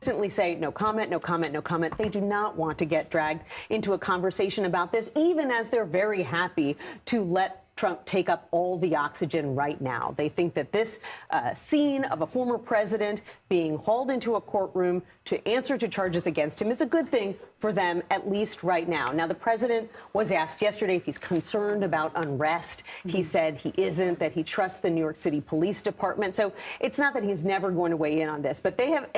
Constantly say no comment, no comment, no comment. They do not want to get dragged into a conversation about this, even as they're very happy to let Trump take up all the oxygen right now. They think that this scene of a former president being hauled into a courtroom to answer to charges against him is a good thing for them, at least right now. Now, the president was asked yesterday if he's concerned about unrest. He said he isn't, that he trusts the New York City Police Department. So it's not that he's never going to weigh in on this, but they have,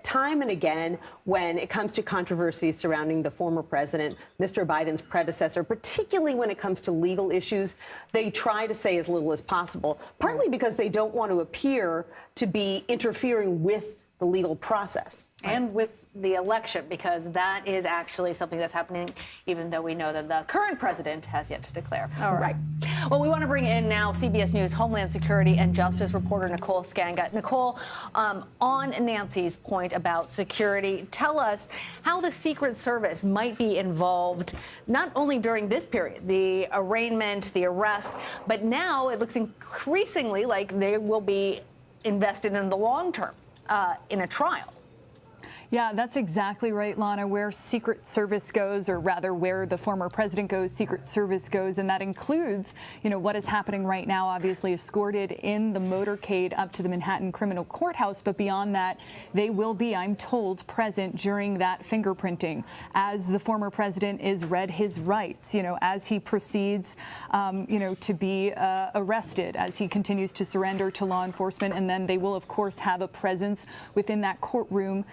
time and again, when it comes to controversies surrounding the former president, Mr. Biden's predecessor, particularly when it comes to legal issues, they try to say as little as possible, partly because they don't want to appear to be interfering with the legal process. And with the election, because that is actually something that's happening, even though we know that the current president has yet to declare. All right. Well, we want to bring in now CBS News Homeland Security and Justice reporter Nicole Skanga. Nicole, on Nancy's point about security, tell us how the Secret Service might be involved, not only during this period, the arraignment, the arrest, but now it looks increasingly like they will be invested in the long term in a trial. Yeah, that's exactly right, Lana. Where Secret Service goes, or rather where the former president goes, Secret Service goes. And that includes, what is happening right now, obviously escorted in the motorcade up to the Manhattan Criminal Courthouse. But beyond that, they will be, I'm told, present during that fingerprinting as the former president is read his rights, as he proceeds, to be arrested, as he continues to surrender to law enforcement. And then they will, of course, have a presence within that courtroom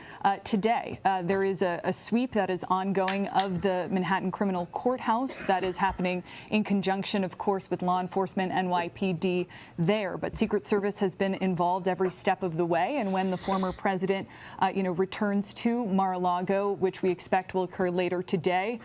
today. There is a sweep that is ongoing of the Manhattan Criminal Courthouse that is happening in conjunction, of course, with law enforcement, NYPD there. But Secret Service has been involved every step of the way. And when the former president, returns to Mar-a-Lago, which we expect will occur later today,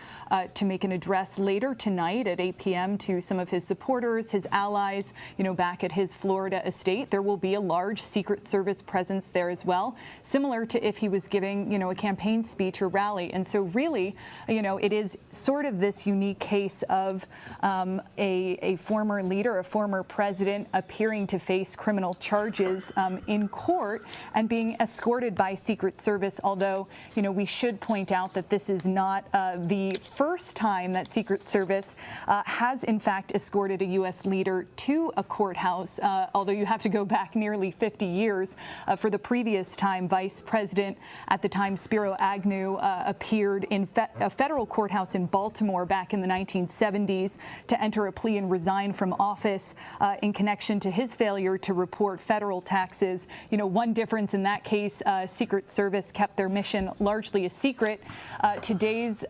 to make an address later tonight at 8 p.m. to some of his supporters, his allies, back at his Florida estate, there will be a large Secret Service presence there as well, similar to if he was giving a campaign speech or rally. And so really, it is sort of this unique case of a former leader, a former president appearing to face criminal charges in court and being escorted by Secret Service. Although, we should point out that this is not the first time that Secret Service has in fact escorted a U.S. leader to a courthouse, although you have to go back nearly 50 years for the previous time Vice President at the time, Spiro Agnew, appeared in a federal courthouse in Baltimore back in the 1970s to enter a plea and resign from office in connection to his failure to report federal taxes. One difference in that case, Secret Service kept their mission largely a secret. Today's,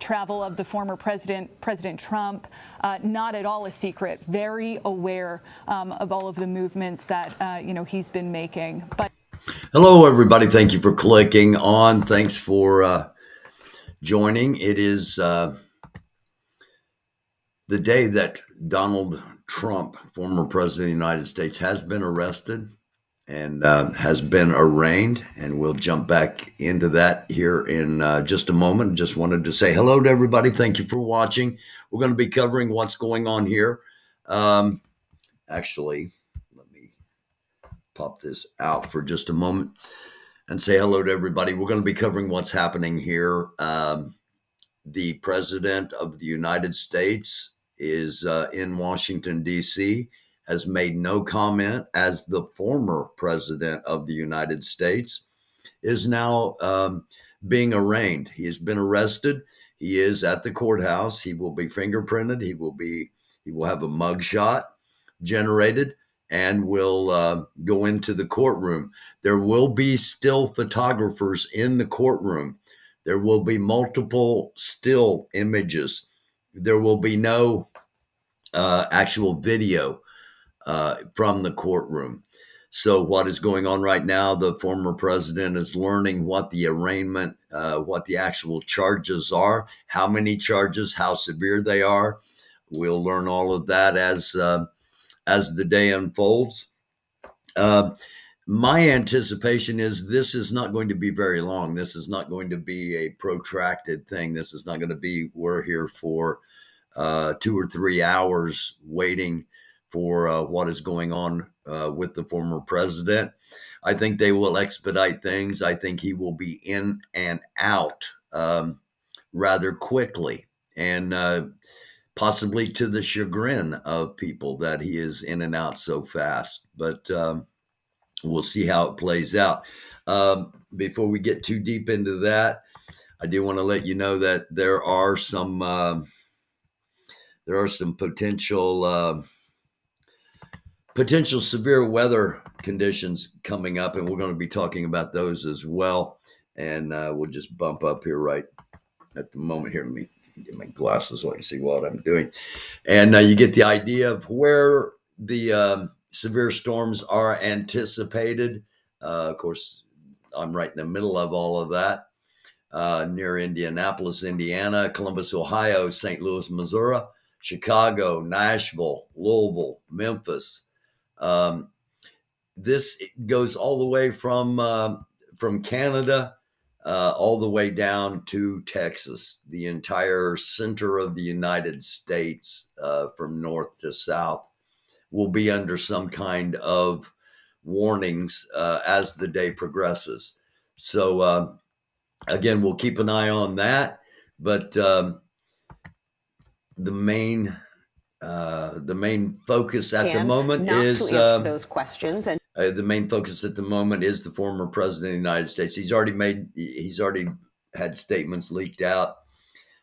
travel of the former president, President Trump, not at all a secret, very aware of all of the movements that, he's been making. But hello, everybody. Thank you for clicking on. Thanks for joining. It is the day that Donald Trump, former president of the United States, has been arrested and has been arraigned. And we'll jump back into that here in just a moment. Just wanted to say hello to everybody. Thank you for watching. We're going to be covering what's going on here. Actually, let me pop this out for just a moment and say hello to everybody. We're going to be covering what's happening here. The president of the United States is in Washington, D.C., has made no comment, as the former president of the United States is now being arraigned. He has been arrested. He is at the courthouse. He will be fingerprinted. He will have a mugshot generated and will go into the courtroom. There will be still photographers in the courtroom. There will be multiple still images. There will be no actual video from the courtroom. So what is going on right now, the former president is learning what the arraignment, what the actual charges are, how many charges, how severe they are. We'll learn all of that as the day unfolds. My anticipation is this is not going to be very long. This is not going to be a protracted thing. This is not going to be, we're here for 2 or 3 hours waiting for what is going on with the former president. I think they will expedite things. I think he will be in and out rather quickly, and possibly to the chagrin of people that he is in and out so fast. But we'll see how it plays out. Before we get too deep into that, I do want to let you know that there are some potential severe weather conditions coming up, and we're going to be talking about those as well. And we'll just bump up here right at the moment. Here, let me get my glasses so I can see what I'm doing. And you get the idea of where the severe storms are anticipated. Of course, I'm right in the middle of all of that, near Indianapolis, Indiana, Columbus, Ohio, St. Louis, Missouri, Chicago, Nashville, Louisville, Memphis. This goes all the way from Canada all the way down to Texas, the entire center of the United States, from north to south, will be under some kind of warnings as the day progresses. So again, we'll keep an eye on that. But the main focus at the moment is to answer those questions. And the main focus at the moment is the former president of the United States. He's already had statements leaked out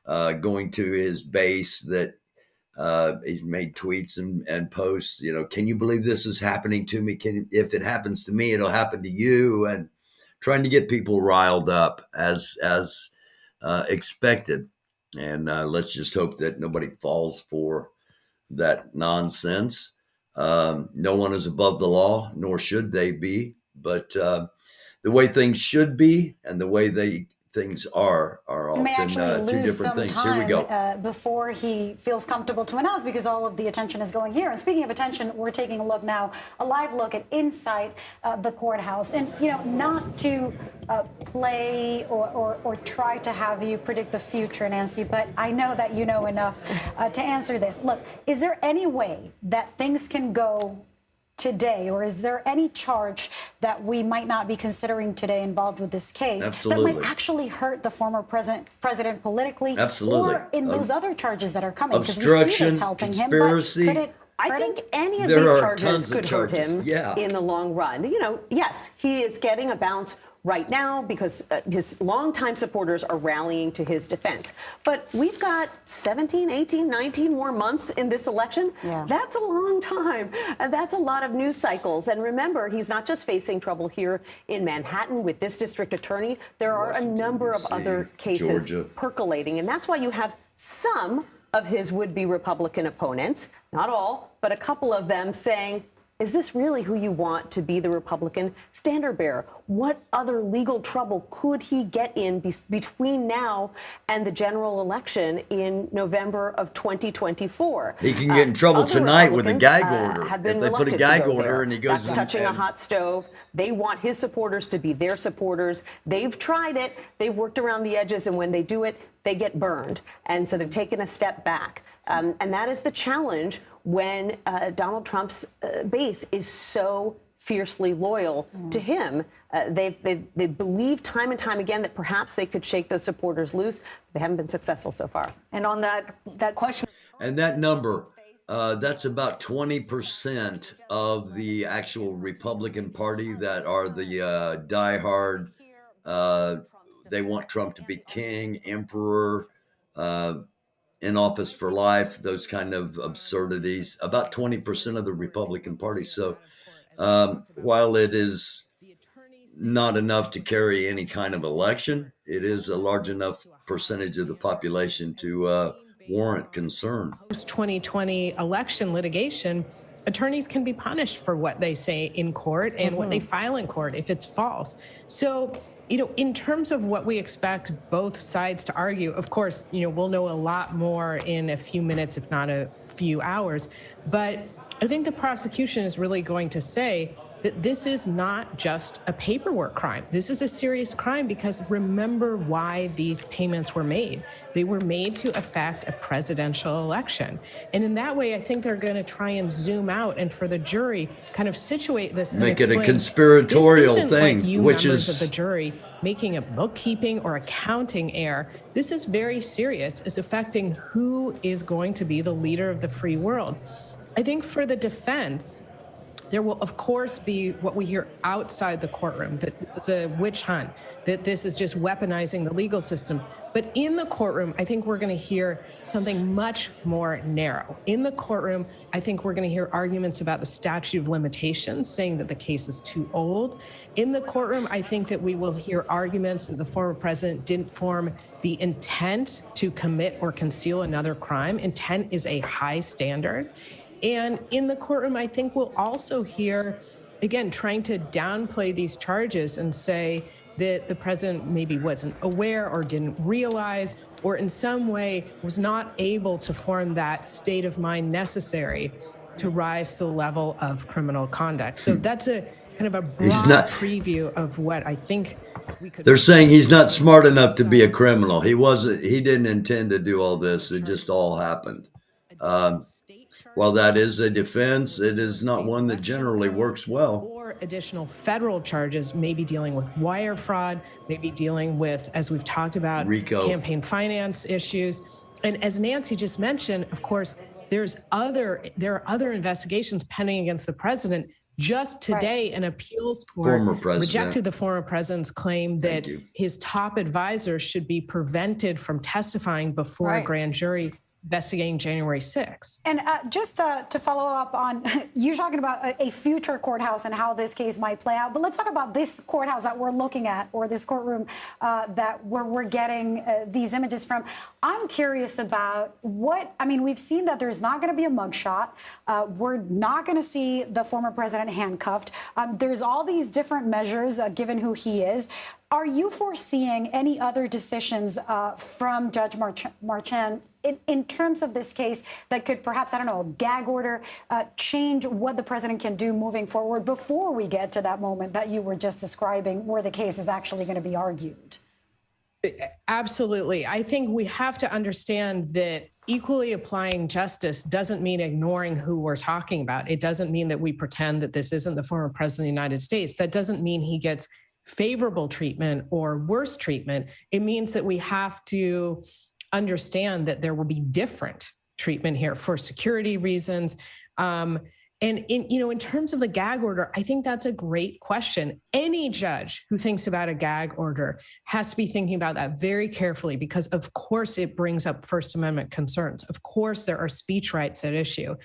going to his base that he's made tweets and posts. You know, can you believe this is happening to me? If it happens to me, it'll happen to you. And trying to get people riled up as expected. And let's just hope that nobody falls for that nonsense. No one is above the law, nor should they be. But the way things should be and the way things are often two different things. Here we go. Before he feels comfortable to announce, because all of the attention is going here. And speaking of attention, we're taking a look now, a live look at inside the courthouse. And, you know, not to play or try to have you predict the future, Nancy, but I know that you know enough to answer this. Look, is there any way that things can go today, or is there any charge that we might not be considering today involved with this case that might actually hurt the former president politically? Absolutely. Or in those other charges that are coming? Obstruction, we see this helping conspiracy. Him, but I think any of There these are charges tons of could hurt him Yeah. in the long run. You know, yes, he is getting a bounce right now because his longtime supporters are rallying to his defense. But we've got 17, 18, 19 more months in this election. Yeah. That's a long time. And that's a lot of news cycles. And remember, he's not just facing trouble here in Manhattan with this district attorney. There are a number of other cases percolating. And that's why you have some of his would-be Republican opponents, not all, but a couple of them saying, is this really who you want to be the Republican standard bearer? What other legal trouble could he get in between now and the general election in November of 2024? He can get in trouble tonight with a gag order. Have been if they put a gag order and he goes That's touching a hot stove. They want his supporters to be their supporters. They've tried it. They've worked around the edges. And when they do it, they get burned. And so they've taken a step back. And that is the challenge when Donald Trump's base is so fiercely loyal to him. They believe time and time again that perhaps they could shake those supporters loose. They haven't been successful so far. And on that question. And that number, that's about 20% of the actual Republican Party that are the diehard. They want Trump to be king, emperor, in office for life, those kind of absurdities. About 20% of the Republican Party. So while it is not enough to carry any kind of election, it is a large enough percentage of the population to warrant concern. Post-2020 election litigation, attorneys can be punished for what they say in court and what they file in court if it's false. So, you know, in terms of what we expect both sides to argue, of course, you know, we'll know a lot more in a few minutes, if not a few hours. But I think the prosecution is really going to say, that this is not just a paperwork crime. This is a serious crime because remember why these payments were made. They were made to affect a presidential election. And in that way, I think they're going to try and zoom out and for the jury kind of situate this Make and it a explain, conspiratorial this isn't thing, like you which members is of the jury making a bookkeeping or accounting error. This is very serious. It's affecting who is going to be the leader of the free world. I think for the defense, there will, of course, be what we hear outside the courtroom, that this is a witch hunt, that this is just weaponizing the legal system. But in the courtroom, I think we're going to hear something much more narrow. In the courtroom, I think we're going to hear arguments about the statute of limitations, saying that the case is too old. In the courtroom, I think that we will hear arguments that the former president didn't form the intent to commit or conceal another crime. Intent is a high standard. And in the courtroom, I think we'll also hear, again, trying to downplay these charges and say that the president maybe wasn't aware or didn't realize or in some way was not able to form that state of mind necessary to rise to the level of criminal conduct. So that's a kind of a broad preview of what I think we could. They're saying he's not smart enough to be a criminal. He didn't intend to do all this. It just all happened. While that is a defense, it is not one that generally works well. Or additional federal charges, maybe dealing with wire fraud, maybe dealing with, as we've talked about, RICO. Campaign finance issues. And as Nancy just mentioned, of course, there are other investigations pending against the president. Just today, an appeals court rejected the former president's claim that his top advisors should be prevented from testifying before a grand jury investigating January 6th. And just to follow up on, you're talking about a future courthouse and how this case might play out, but let's talk about this courthouse that we're looking at, or this courtroom that we're getting these images from. I'm curious about we've seen that there's not going to be a mugshot. We're not going to see the former president handcuffed. There's all these different measures given who he is. Are you foreseeing any other decisions from Judge Marchand in terms of this case that could perhaps, a gag order, change what the president can do moving forward before we get to that moment that you were just describing where the case is actually going to be argued? Absolutely. I think we have to understand that equally applying justice doesn't mean ignoring who we're talking about. It doesn't mean that we pretend that this isn't the former president of the United States. That doesn't mean he gets favorable treatment or worse treatment. It means that we have to understand that there will be different treatment here for security reasons. And in terms of the gag order, I think that's a great question. Any judge who thinks about a gag order has to be thinking about that very carefully because, of course, it brings up First Amendment concerns. Of course, there are speech rights at issue.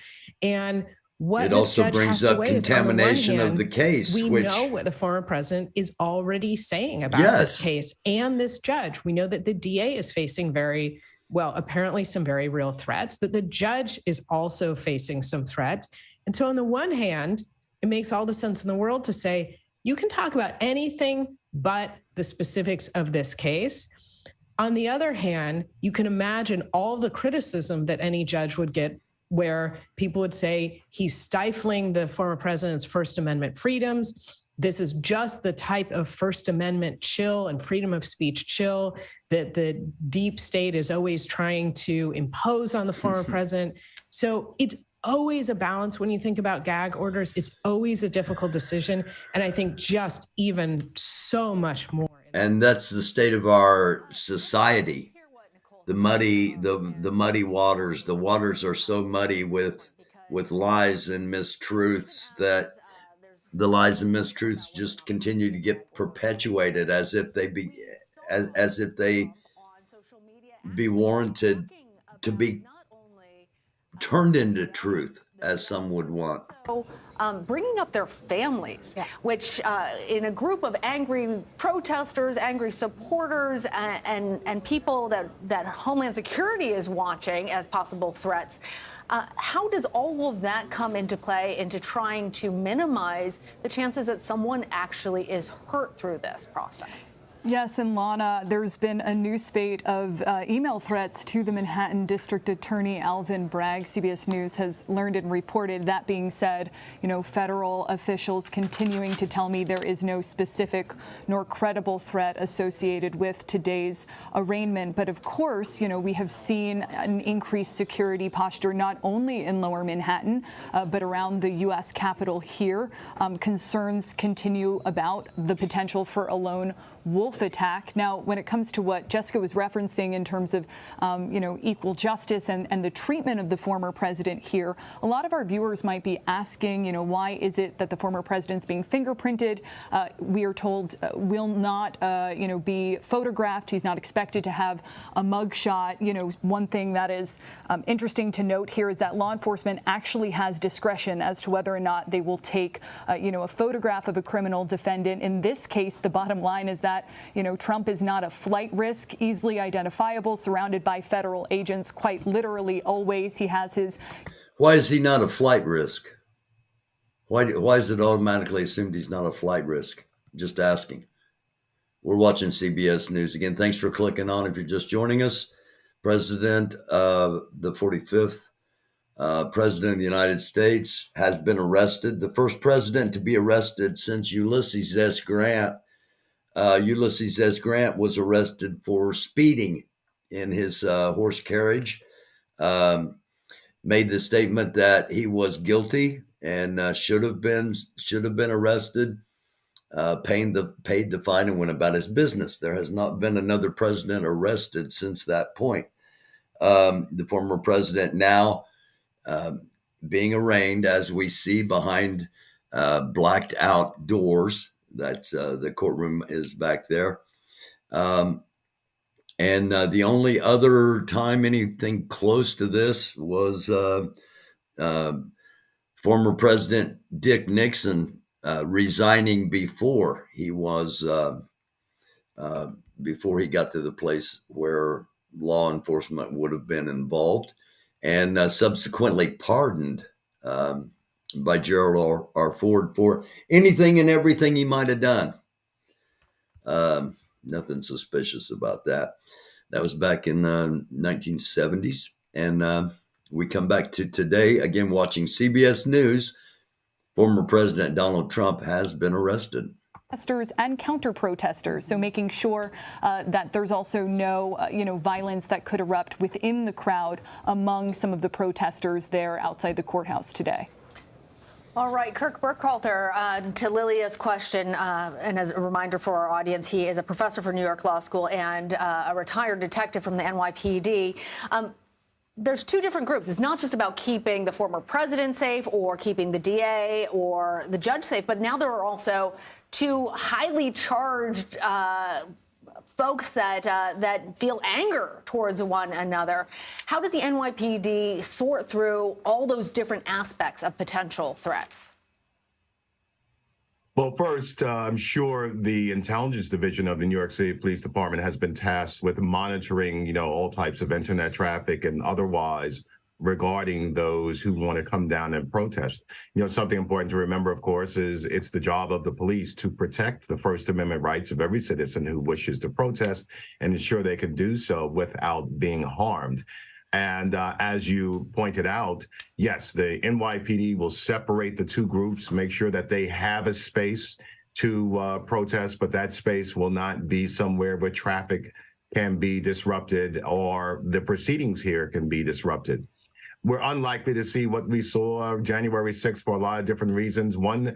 And what it also brings up contamination of the case. We know what the former president is already saying about this case and this judge. We know that the DA is facing apparently some very real threats, that the judge is also facing some threats. And so on the one hand, it makes all the sense in the world to say, you can talk about anything but the specifics of this case. On the other hand, you can imagine all the criticism that any judge would get where people would say he's stifling the former president's First Amendment freedoms. This is just the type of First Amendment chill and freedom of speech chill that the deep state is always trying to impose on the former president. So it's always a balance when you think about gag orders. It's always a difficult decision. And I think just even so much more. And that's the state of our society. The muddy waters. The waters are so muddy with lies and mistruths that the lies and mistruths just continue to get perpetuated as if they be warranted to be turned into truth, as some would want. Bringing up their families, which in a group of angry protesters, angry supporters, and people that Homeland Security is watching as possible threats. How does all of that come into play into trying to minimize the chances that someone actually is hurt through this process? Yes, and Lana, there's been a new spate of email threats to the Manhattan District Attorney Alvin Bragg. CBS News has learned and reported. That being said, federal officials continuing to tell me there is no specific nor credible threat associated with today's arraignment. But of course, we have seen an increased security posture not only in Lower Manhattan, but around the U.S. Capitol here. Concerns continue about the potential for a lone wolf attack. Now, when it comes to what Jessica was referencing in terms of, equal justice and the treatment of the former president here, a lot of our viewers might be asking, why is it that the former president's being fingerprinted? We are told will not, be photographed. He's not expected to have a mugshot. One thing that is interesting to note here is that law enforcement actually has discretion as to whether or not they will take, a photograph of a criminal defendant. In this case, the bottom line is that Trump is not a flight risk, easily identifiable, surrounded by federal agents, quite literally always. He has his... Why is he not a flight risk? Why is it automatically assumed he's not a flight risk? Just asking. We're watching CBS News. Again, thanks for clicking on if you're just joining us. President of the 45th President of the United States has been arrested. The first president to be arrested since Ulysses S. Grant. Ulysses S. Grant was arrested for speeding in his horse carriage. Made the statement that he was guilty and should have been arrested. Paid the fine and went about his business. There has not been another president arrested since that point. The former president now being arraigned, as we see, behind blacked out doors. That's the courtroom is back there. And the only other time anything close to this was former President Dick Nixon resigning before he was before he got to the place where law enforcement would have been involved, and subsequently pardoned by Gerald R. Ford for anything and everything he might have done. Nothing suspicious about that. That was back in 1970s. And we come back to today, again, watching CBS News. Former President Donald Trump has been arrested. Protesters and counter-protesters, so making sure that there's also no, violence that could erupt within the crowd among some of the protesters there outside the courthouse today. All right, Kirk Burkhalter, to Lilia's question, and as a reminder for our audience, he is a professor for New York Law School and a retired detective from the NYPD. There's two different groups. It's not just about keeping the former president safe or keeping the DA or the judge safe, but now there are also two highly charged folks that feel anger towards one another. How does the NYPD sort through all those different aspects of potential threats? Well, first, I'm sure the intelligence division of the New York City Police Department has been tasked with monitoring, all types of internet traffic and otherwise regarding those who want to come down and protest. Something important to remember, of course, is it's the job of the police to protect the First Amendment rights of every citizen who wishes to protest and ensure they can do so without being harmed. And as you pointed out, yes, the NYPD will separate the two groups, make sure that they have a space to protest, but that space will not be somewhere where traffic can be disrupted or the proceedings here can be disrupted. We're unlikely to see what we saw January 6th for a lot of different reasons. One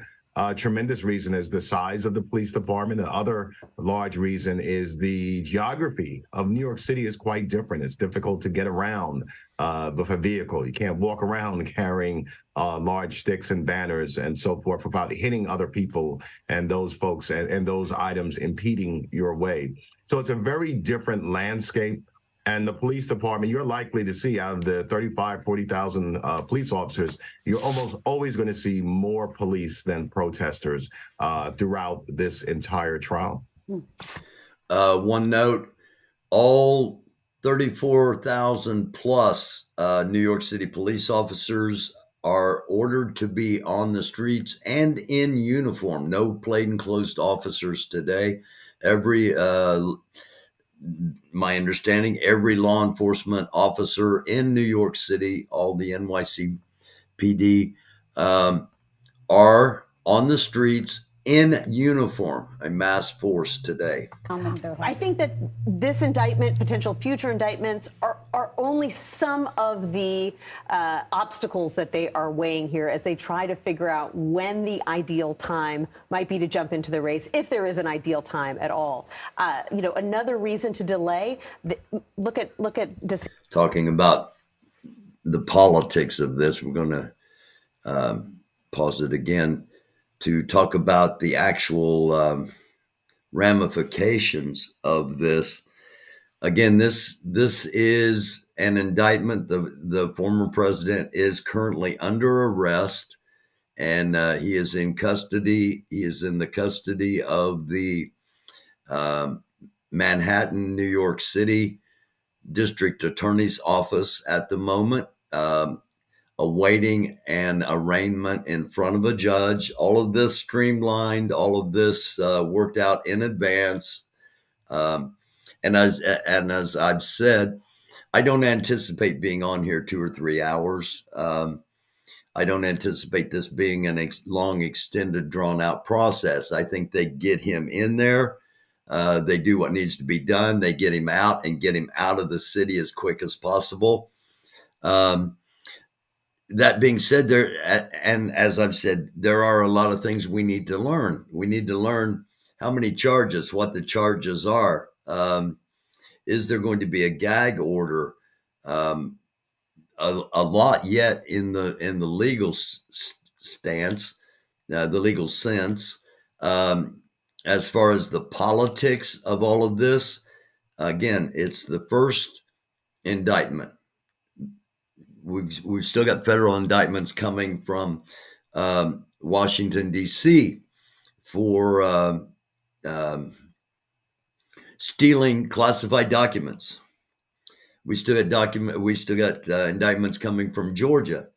tremendous reason is the size of the police department. The other large reason is the geography of New York City is quite different. It's difficult to get around with a vehicle. You can't walk around carrying large sticks and banners and so forth without hitting other people and those folks and those items impeding your way. So it's a very different landscape. And the police department, you're likely to see out of the 40,000 police officers, you're almost always going to see more police than protesters throughout this entire trial. One note, all 34,000 plus New York City police officers are ordered to be on the streets and in uniform. No plainclothes officers today. Every my understanding, every law enforcement officer in New York City, all the NYCPD, are on the streets in uniform, a mass force today. I think that this indictment, potential future indictments, are only some of the obstacles that they are weighing here as they try to figure out when the ideal time might be to jump into the race, if there is an ideal time at all. Another reason to delay. Look at. Talking about the politics of this, we're going to pause it again to talk about the actual ramifications of this. Again, this is an indictment. The former president is currently under arrest, and he is in custody. He is in the custody of the Manhattan, New York City District Attorney's Office at the moment, awaiting an arraignment in front of a judge. All of this streamlined, all of this worked out in advance. And as I've said, I don't anticipate being on here 2 or 3 hours. I don't anticipate this being a long, extended, drawn-out process. I think they get him in there. They do what needs to be done. They get him out and get him out of the city as quick as possible. That being said, and as I've said, there are a lot of things we need to learn. We need to learn how many charges, what the charges are. Is there going to be a gag order? A lot yet in the legal stance, the legal sense. As far as the politics of all of this, again, it's the first indictment. We've still got federal indictments coming from Washington, D.C. for stealing classified documents. We still got indictments coming from Georgia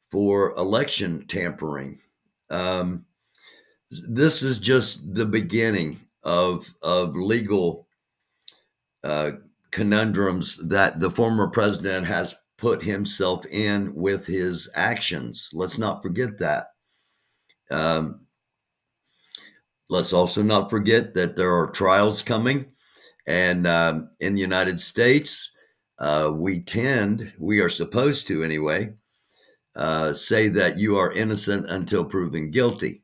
for election tampering. This is just the beginning of legal conundrums that the former president has put himself in with his actions. Let's not forget that. Let's also not forget that there are trials coming. And in the United States, we are supposed to anyway, say that you are innocent until proven guilty.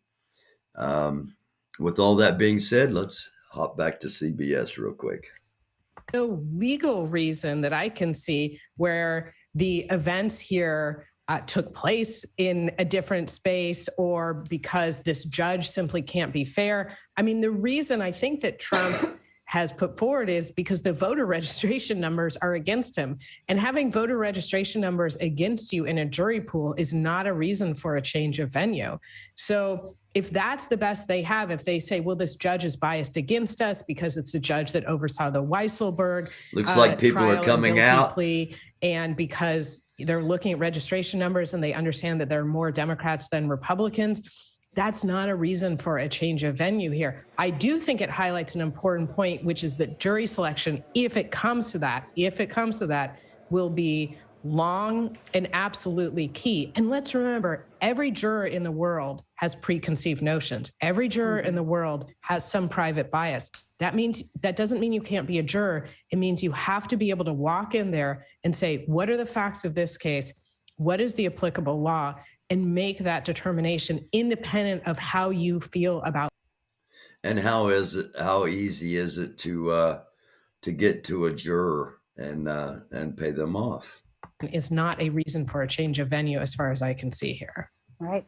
With all that being said, let's hop back to CBS real quick. No legal reason that I can see where the events here took place in a different space or because this judge simply can't be fair. I mean, the reason I think that Trump has put forward is because the voter registration numbers are against him. And having voter registration numbers against you in a jury pool is not a reason for a change of venue. So if that's the best they have, if they say, well, this judge is biased against us because it's a judge that oversaw the Weisselberg looks like people are coming out plea, and because they're looking at registration numbers and they understand that there are more Democrats than Republicans, that's not a reason for a change of venue here. I do think it highlights an important point, which is that jury selection, if it comes to that, will be long and absolutely key. And let's remember, every juror in the world has preconceived notions. Every juror in the world has some private bias. That doesn't mean you can't be a juror. It means you have to be able to walk in there and say, what are the facts of this case? What is the applicable law? And make that determination independent of how you feel about. And how easy is it to get to a juror and pay them off? Is not a reason for a change of venue as far as I can see here. Right.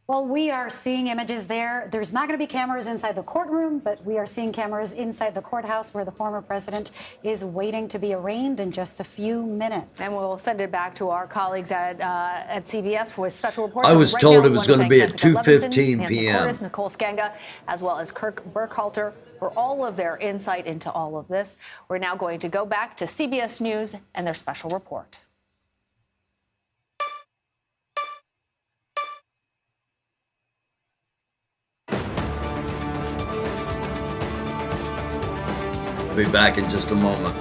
Well, we are seeing images there. There's not going to be cameras inside the courtroom, but we are seeing cameras inside the courthouse where the former president is waiting to be arraigned in just a few minutes. And we'll send it back to our colleagues at CBS for a special report. I was told it was going to be at 2:15 p.m. Nicole Skanga, as well as Kirk Burkhalter, for all of their insight into all of this. We're now going to go back to CBS News and their special report. Be back in just a moment.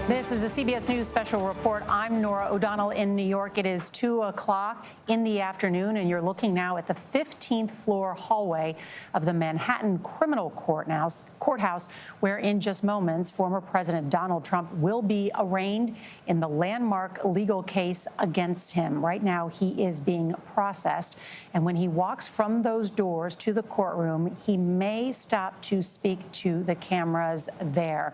This is a CBS News special report. I'm Nora O'Donnell in New York. It is 2 o'clock in the afternoon, and you're looking now at the 15th floor hallway of the Manhattan Criminal Courthouse, where in just moments, former President Donald Trump will be arraigned in the landmark legal case against him. Right now, he is being processed, and when he walks from those doors to the courtroom, he may stop to speak to the cameras there.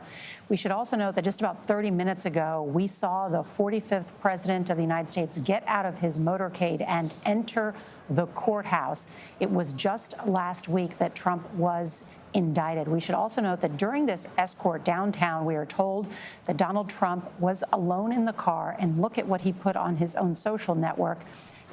We should also note that just about 30 minutes ago, we saw the 45th president of the United States get out of his motorcade and enter the courthouse. It was just last week that Trump was indicted. We should also note that during this escort downtown, we are told that Donald Trump was alone in the car, and look at what he put on his own social network.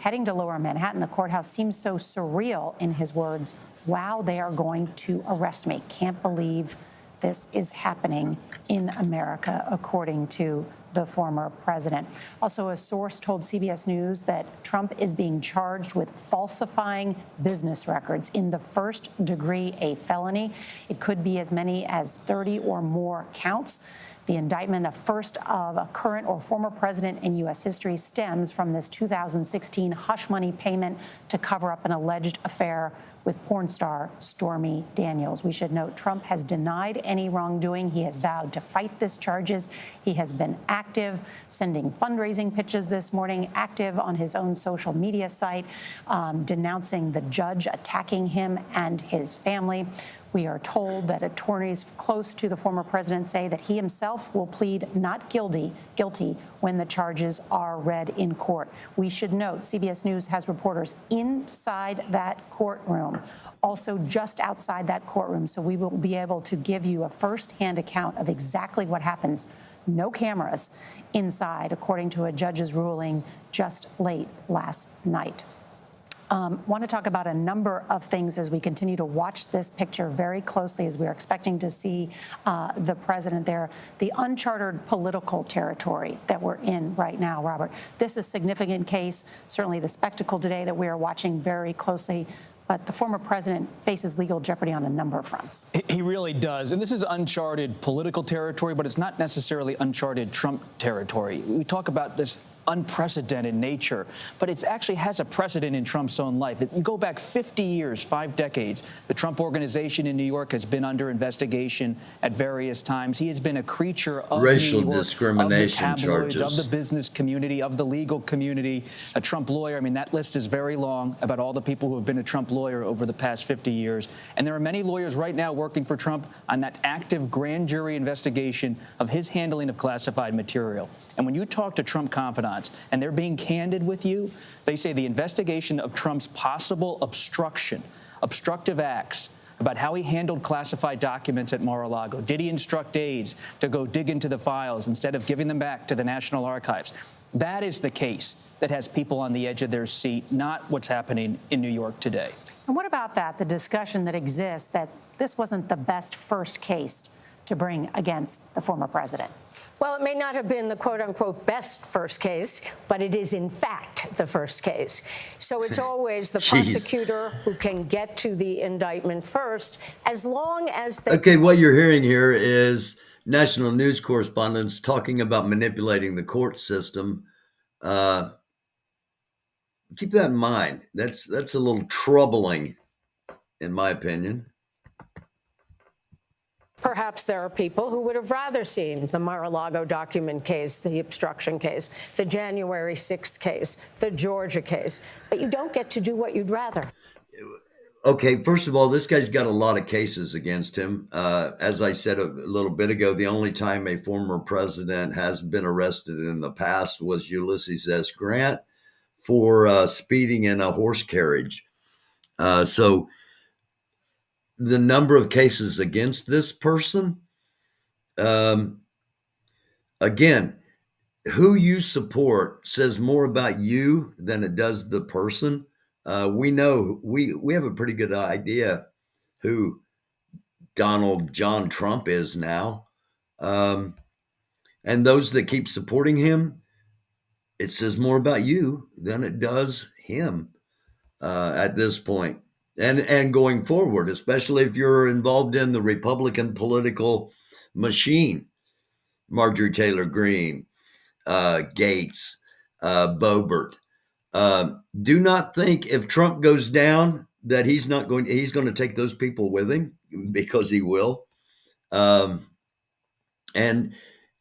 Heading to Lower Manhattan, the courthouse seems so surreal, in his words. Wow, they are going to arrest me. Can't believe this is happening in America, according to the former president. Also, a source told CBS News that Trump is being charged with falsifying business records in the first degree, a felony. It could be as many as 30 or more counts. The indictment, the first of a current or former president in U.S. history, stems from this 2016 hush money payment to cover up an alleged affair with porn star Stormy Daniels. We should note Trump has denied any wrongdoing. He has vowed to fight these charges. He has been active, sending fundraising pitches this morning, active on his own social media site, denouncing the judge attacking him and his family. We are told that attorneys close to the former president say that he himself will plead not guilty when the charges are read in court. We should note CBS News has reporters inside that courtroom, also just outside that courtroom, so we will be able to give you a first-hand account of exactly what happens. No cameras inside, according to a judge's ruling just late last night. Want to talk about a number of things as we continue to watch this picture very closely, as we're expecting to see the president there. The uncharted political territory that we're in right now, Robert. This is a significant case, certainly the spectacle today that we are watching very closely. But the former president faces legal jeopardy on a number of fronts. He really does. And this is uncharted political territory, but it's not necessarily uncharted Trump territory. We talk about this unprecedented nature, but it actually has a precedent in Trump's own life. You go back 50 years, 5 decades. The Trump Organization in New York has been under investigation at various times. He has been a creature of racial New York, discrimination of the tabloids, charges, of the business community, of the legal community. A Trump lawyer. I mean, that list is very long about all the people who have been a Trump lawyer over the past 50 years. And there are many lawyers right now working for Trump on that active grand jury investigation of his handling of classified material. And when you talk to Trump confidants, and they're being candid with you, they say the investigation of Trump's possible obstructive acts, about how he handled classified documents at Mar-a-Lago. Did he instruct aides to go dig into the files instead of giving them back to the National Archives? That is the case that has people on the edge of their seat, not what's happening in New York today. And what about that, the discussion that exists that this wasn't the best first case to bring against the former president? Well, it may not have been the quote-unquote best first case, but it is, in fact, the first case. So it's always the prosecutor who can get to the indictment first, as long as they... Okay, what you're hearing here is national news correspondents talking about manipulating the court system. Keep that in mind. That's a little troubling, in my opinion. Perhaps there are people who would have rather seen the Mar-a-Lago document case, the obstruction case, the January 6th case, the Georgia case, but you don't get to do what you'd rather. Okay, first of all, this guy's got a lot of cases against him. As I said a little bit ago, the only time a former president has been arrested in the past was Ulysses S. Grant for speeding in a horse carriage. So the number of cases against this person, again, who you support says more about you than it does the person. We know, we have a pretty good idea who Donald John Trump is now. And those that keep supporting him, it says more about you than it does him at this point. and going forward, especially if you're involved in the Republican political machine. Marjorie Taylor Greene, Gates, Boebert. Do not think if Trump goes down that he's going to take those people with him, because he will. And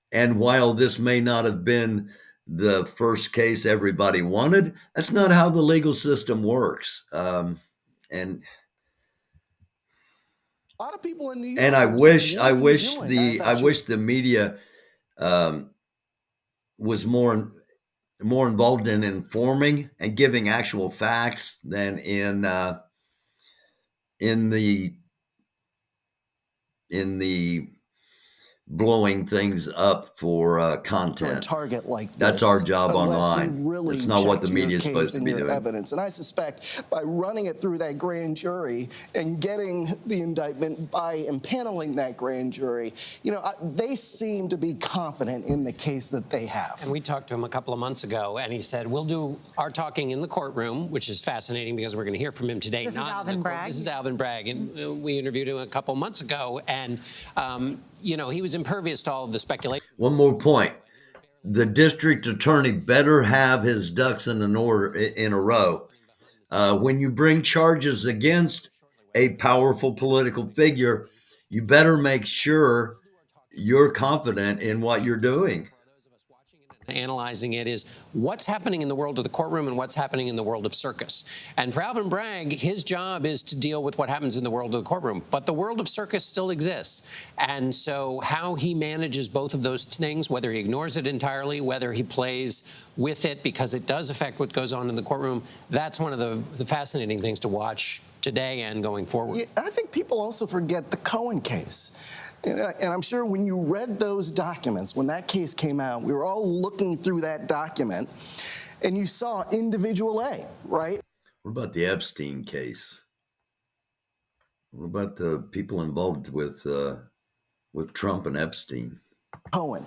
while this may not have been the first case everybody wanted, that's not how the legal system works. And a lot of people in New York. And I wish the media was more involved in informing and giving actual facts than in the blowing things up for content. A target like this, that's our job unless online. Really, it's not what the media is supposed to be doing. Evidence, and I suspect by running it through that grand jury and getting the indictment by impaneling that grand jury, they seem to be confident in the case that they have. And we talked to him a couple of months ago, and he said, "We'll do our talking in the courtroom," which is fascinating because we're going to hear from him today. This is Alvin Bragg. This is Alvin Bragg, and we interviewed him a couple months ago, and he was impervious to all of the speculation. One more point. The district attorney better have his ducks in a row. When you bring charges against a powerful political figure, you better make sure you're confident in what you're doing. Analyzing it is what's happening in the world of the courtroom and what's happening in the world of circus. And for Alvin Bragg, his job is to deal with what happens in the world of the courtroom. But the world of circus still exists. And so how he manages both of those things, whether he ignores it entirely, whether he plays with it because it does affect what goes on in the courtroom, that's one of the fascinating things to watch today and going forward. Yeah, I think people also forget the Cohen case. And I'm sure when you read those documents, when that case came out, we were all looking through that document, and you saw individual A, right? What about the Epstein case? What about the people involved with Trump and Epstein? Cohen.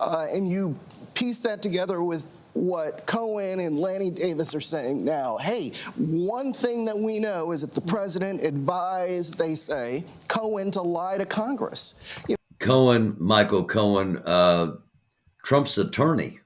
And you piece that together with what Cohen and Lanny Davis are saying now. Hey, one thing that we know is that the president advised, they say, Cohen to lie to Congress. Michael Cohen, Trump's attorney.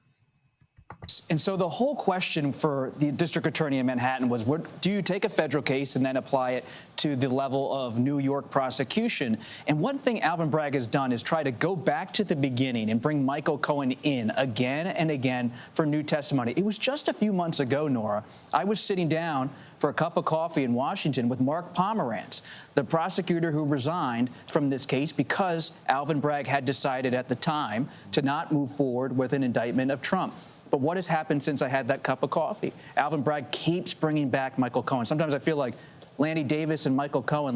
And so the whole question for the district attorney in Manhattan was, do you take a federal case and then apply it to the level of New York prosecution? And one thing Alvin Bragg has done is try to go back to the beginning and bring Michael Cohen in again and again for new testimony. It was just a few months ago, Nora, I was sitting down for a cup of coffee in Washington with Mark Pomerantz, the prosecutor who resigned from this case because Alvin Bragg had decided at the time to not move forward with an indictment of Trump. But what has happened since I had that cup of coffee? Alvin Bragg keeps bringing back Michael Cohen. Sometimes I feel like Lanny Davis and Michael Cohen,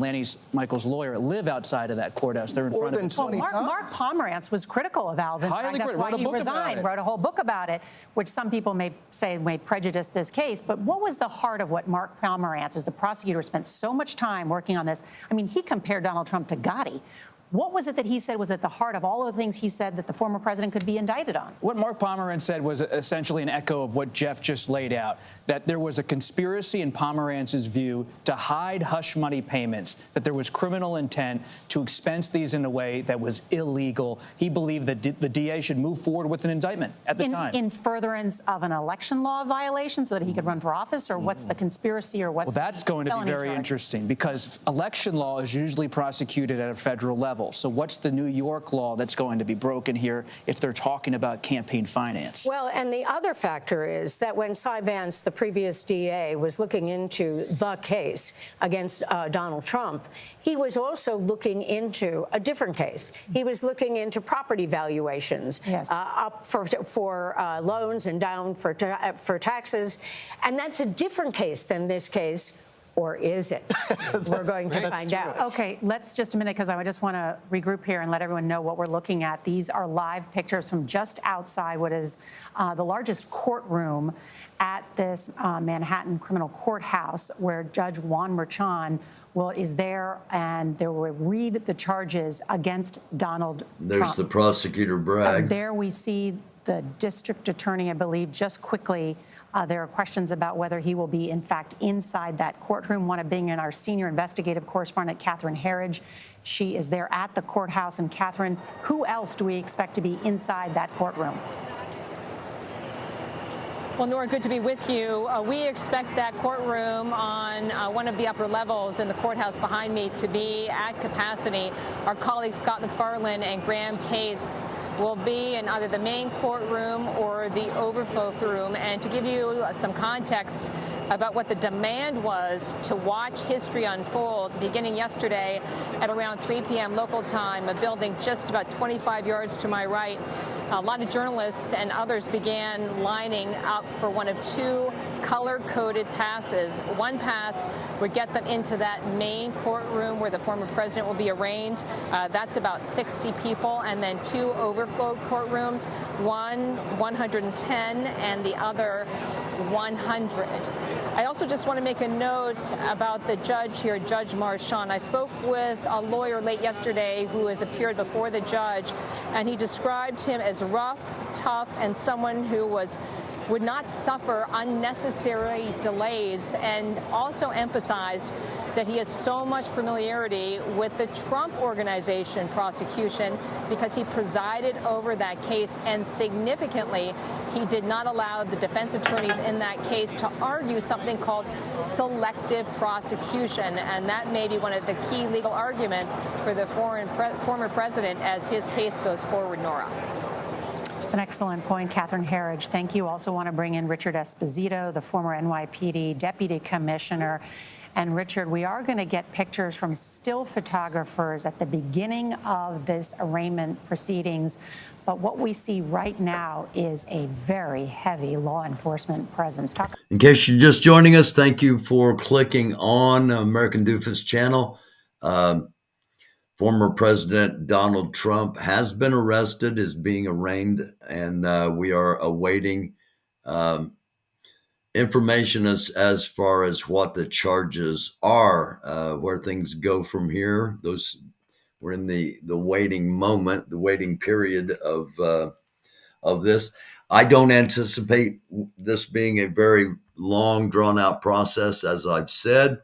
Michael's lawyer, live outside of that courthouse. They're in front of it. Well, Mark Pomerantz was critical of Alvin Bragg. That's why he resigned, wrote a whole book about it, which some people may say may prejudice this case. But what was the heart of what Mark Pomerantz, as the prosecutor, spent so much time working on this? I mean, he compared Donald Trump to Gotti. What was it that he said was at the heart of all of the things he said that the former president could be indicted on? What Mark Pomerantz said was essentially an echo of what Jeff just laid out, that there was a conspiracy in Pomerantz's view to hide hush money payments, that there was criminal intent to expense these in a way that was illegal. He believed that the DA should move forward with an indictment at the time. In furtherance of an election law violation so that he could run for office, or what's the conspiracy, or what's Well, that's going to be very interesting because election law is usually prosecuted at a federal level. So what's the New York law that's going to be broken here if they're talking about campaign finance? Well, and the other factor is that when Cy Vance, the previous DA, was looking into the case against Donald Trump, he was also looking into a different case. He was looking into property valuations, up for loans and down for taxes. And that's a different case than this case. Or is it? We're going to find out. Okay, let's just a minute, because I just want to regroup here and let everyone know what we're looking at. These are live pictures from just outside what is the largest courtroom at this Manhattan criminal courthouse, where Judge Juan Merchan is there, and they will read the charges against Donald Trump. There's the prosecutor Bragg. There we see the district attorney, I believe, just quickly There are questions about whether he will be, in fact, inside that courtroom. Want to bring in our senior investigative correspondent, Catherine Herridge. She is there at the courthouse. And Catherine, who else do we expect to be inside that courtroom? Well, Nora, good to be with you. We expect that courtroom on one of the upper levels in the courthouse behind me to be at capacity. Our colleagues Scott McFarland and Graham Cates will be in either the main courtroom or the overflow room. And to give you some context about what the demand was to watch history unfold, beginning yesterday at around 3 p.m. local time, a building just about 25 yards to my right, a lot of journalists and others began lining up for one of two color-coded passes. One pass would get them into that main courtroom where the former president will be arraigned. That's about 60 people. And then two overflow courtrooms, one 110 and the other 100. I also just want to make a note about the judge here, Judge Marchand. I spoke with a lawyer late yesterday who has appeared before the judge, and he described him as rough, tough, and someone who would not suffer unnecessary delays, and also emphasized that he has so much familiarity with the Trump Organization prosecution because he presided over that case, and significantly, he did not allow the defense attorneys in that case to argue something called selective prosecution, and that may be one of the key legal arguments for the former president as his case goes forward, Nora. It's an excellent point, Catherine Herridge. Thank you. Also want to bring in Richard Esposito, the former NYPD deputy commissioner. And Richard, we are going to get pictures from still photographers at the beginning of this arraignment proceedings. But what we see right now is a very heavy law enforcement presence. In case you're just joining us, thank you for clicking on American Doofus channel. Former President Donald Trump has been arrested, is being arraigned, and we are awaiting information as far as what the charges are, where things go from here. We're in the waiting moment, the waiting period of this. I don't anticipate this being a very long, drawn-out process, as I've said.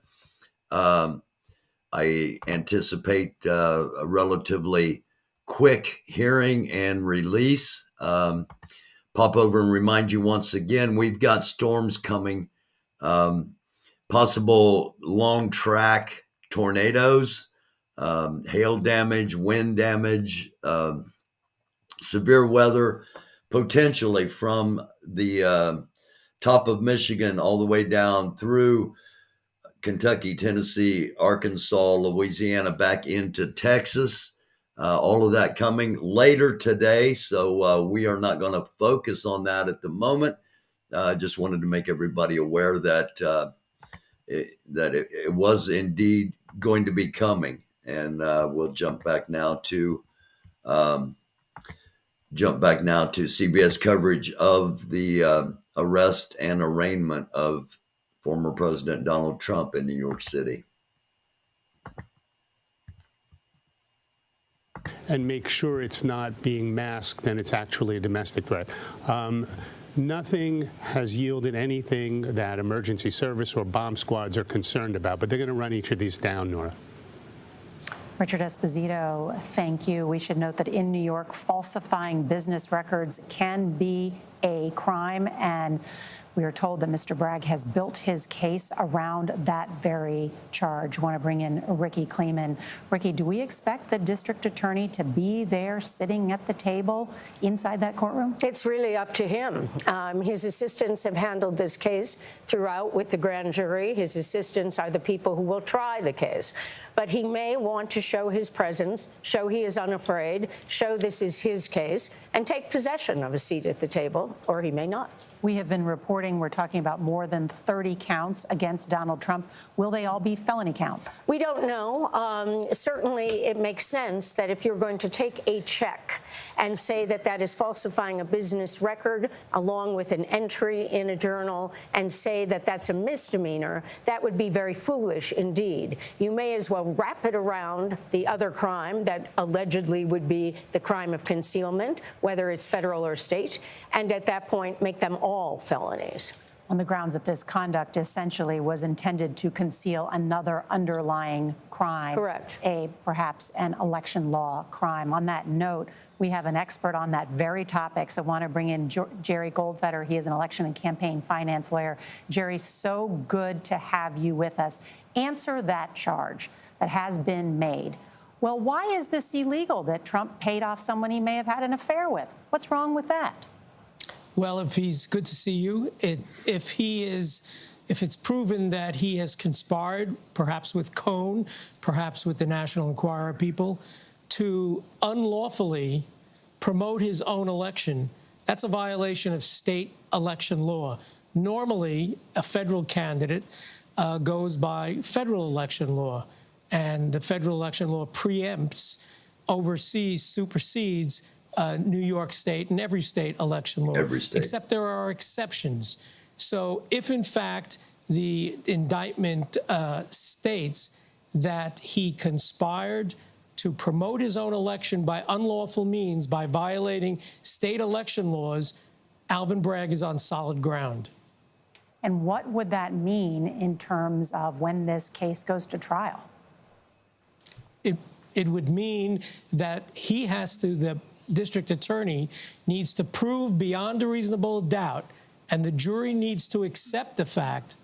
I anticipate a relatively quick hearing and release. Pop over and remind you once again, we've got storms coming, possible long track tornadoes, hail damage, wind damage, severe weather, potentially from the top of Michigan all the way down through Kentucky, Tennessee, Arkansas, Louisiana, back into Texas. All of that coming later today. So we are not going to focus on that at the moment. I just wanted to make everybody aware that it was indeed going to be coming. And we'll jump back now to CBS coverage of the arrest and arraignment of former President Donald Trump in New York City. And make sure it's not being masked and it's actually a domestic threat. Nothing has yielded anything that emergency service or bomb squads are concerned about, but they're going to run each of these down, Nora. Richard Esposito, thank you. We should note that in New York, falsifying business records can be a crime, and we are told that Mr. Bragg has built his case around that very charge. Want to bring in Ricky Kleeman. Ricky, do we expect the district attorney to be there sitting at the table inside that courtroom? It's really up to him. His assistants have handled this case throughout with the grand jury. His assistants are the people who will try the case. But he may want to show his presence, show he is unafraid, show this is his case, and take possession of a seat at the table, or he may not. We have been reporting we're talking about more than 30 counts against Donald Trump. Will they all be felony counts? We don't know. Certainly, it makes sense that if you're going to take a check and say that that is falsifying a business record along with an entry in a journal and say that that's a misdemeanor, that would be very foolish indeed. You may as well wrap it around the other crime that allegedly would be the crime of concealment, whether it's federal or state, and at that point make them all felonies. on the grounds that this conduct essentially was intended to conceal another underlying crime. Correct. Perhaps an election law crime. On that note, we have an expert on that very topic, so I want to bring in Jerry Goldfeder. He is an election and campaign finance lawyer. Jerry, so good to have you with us. Answer that charge that has been made. Well, why is this illegal that Trump paid off someone he may have had an affair with? What's wrong with that? Well, if he's good to see you, if it's proven that he has conspired, perhaps with Cohen, perhaps with the National Enquirer people, to unlawfully promote his own election, that's a violation of state election law. Normally, a federal candidate goes by federal election law, and the federal election law preempts, oversees, supersedes New York State and every state election law. Every state. Except there are exceptions. So if, in fact, the indictment states that he conspired to promote his own election by unlawful means, by violating state election laws, Alvin Bragg is on solid ground. And what would that mean in terms of when this case goes to trial? It would mean that he has to, the district attorney needs to prove beyond a reasonable doubt, and the jury needs to accept the fact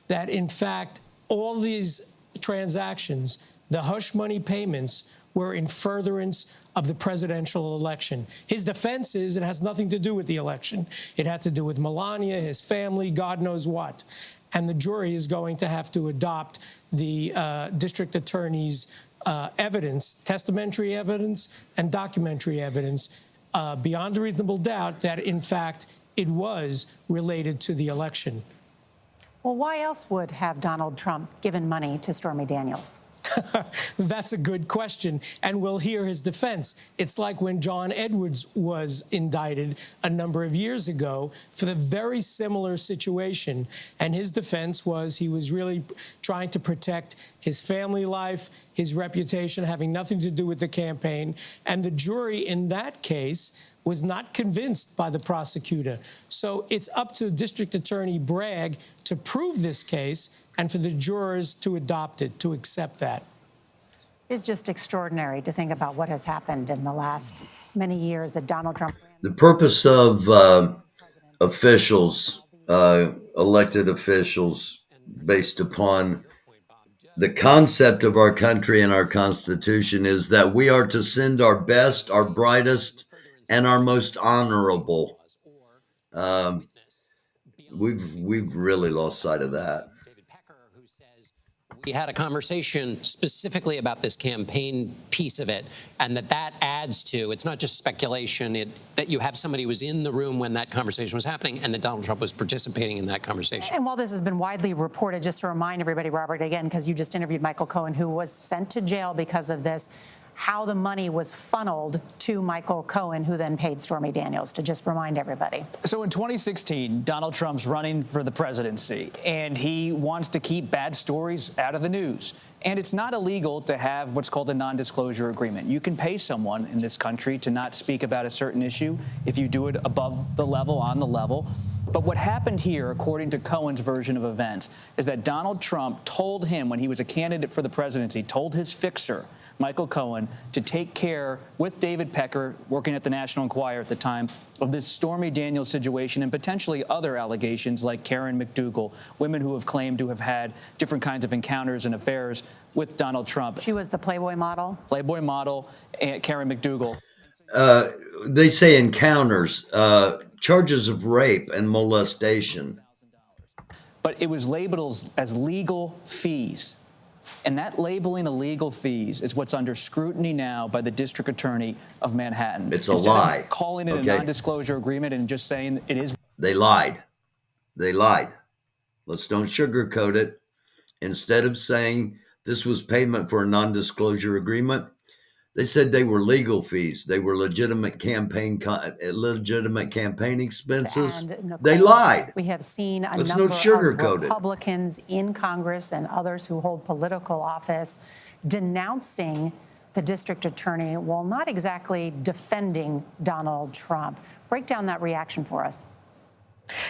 that, in fact, all these transactions, the hush money payments, were in furtherance of the presidential election. His defense is it has nothing to do with the election. It had to do with Melania, his family, God knows what. And the jury is going to have to adopt the district attorney's evidence, testamentary evidence and documentary evidence, beyond a reasonable doubt that, in fact, it was related to the election. Well, why else would have Donald Trump given money to Stormy Daniels? That's a good question, and we'll hear his defense. It's like when John Edwards was indicted a number of years ago for the very similar situation, and his defense was he was really trying to protect his family life, his reputation, having nothing to do with the campaign, and the jury in that case was not convinced by the prosecutor. So it's up to District Attorney Bragg to prove this case and for the jurors to adopt it, to accept that. It's just extraordinary to think about what has happened in the last many years that Donald Trump... The purpose of officials, elected officials, based upon the concept of our country and our Constitution, is that we are to send our best, our brightest, and our most honorable. We've really lost sight of that. We had a conversation specifically about this campaign piece of it, and that adds to, it's not just speculation, that you have somebody who was in the room when that conversation was happening and that Donald Trump was participating in that conversation. And while this has been widely reported, just to remind everybody, Robert, again, because you just interviewed Michael Cohen, who was sent to jail because of this, how the money was funneled to Michael Cohen, who then paid Stormy Daniels, to just remind everybody. So in 2016, Donald Trump's running for the presidency, and he wants to keep bad stories out of the news. And it's not illegal to have what's called a non-disclosure agreement. You can pay someone in this country to not speak about a certain issue if you do it above the level, on the level. But what happened here, according to Cohen's version of events, is that Donald Trump told him, when he was a candidate for the presidency, told his fixer, Michael Cohen, to take care, with David Pecker, working at the National Enquirer at the time, of this Stormy Daniels situation and potentially other allegations like Karen McDougal, women who have claimed to have had different kinds of encounters and affairs with Donald Trump. She was the Playboy model? Playboy model, Karen McDougal. They say encounters, charges of rape and molestation. But it was labeled as legal fees. And that labeling of legal fees is what's under scrutiny now by the district attorney of Manhattan. It's a lie. Of calling it a non-disclosure agreement and just saying it is. They lied. They lied. Let's don't sugarcoat it. Instead of saying this was payment for a non-disclosure agreement, they said they were legal fees. They were legitimate campaign expenses. And Nicole, they lied. We have seen a Let's number not sugarcoat of Republicans in Congress and others who hold political office denouncing the district attorney while not exactly defending Donald Trump. Break down that reaction for us.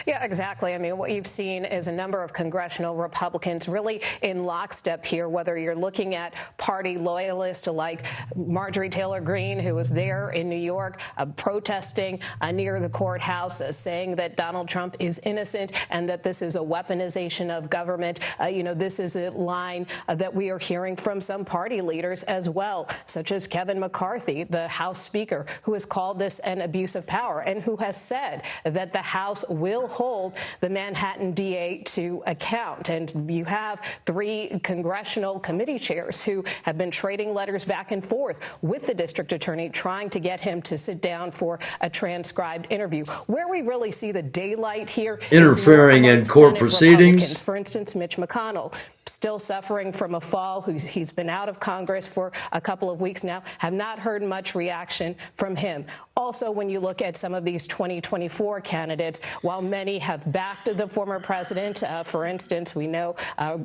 Yeah, exactly. I mean, what you've seen is a number of congressional Republicans really in lockstep here, whether you're looking at party loyalists like Marjorie Taylor Greene, who was there in New York protesting near the courthouse, saying that Donald Trump is innocent and that this is a weaponization of government. This is a line that we are hearing from some party leaders as well, such as Kevin McCarthy, the House Speaker, who has called this an abuse of power and who has said that the House will hold the Manhattan DA to account. And you have 3 congressional committee chairs who have been trading letters back and forth with the district attorney, trying to get him to sit down for a transcribed interview. Where we really see the daylight here interfering in court proceedings. For instance, Mitch McConnell, still suffering from a fall. He's been out of Congress for a couple of weeks now. Have not heard much reaction from him. Also, when you look at some of these 2024 candidates, while many have backed the former president, for instance, we know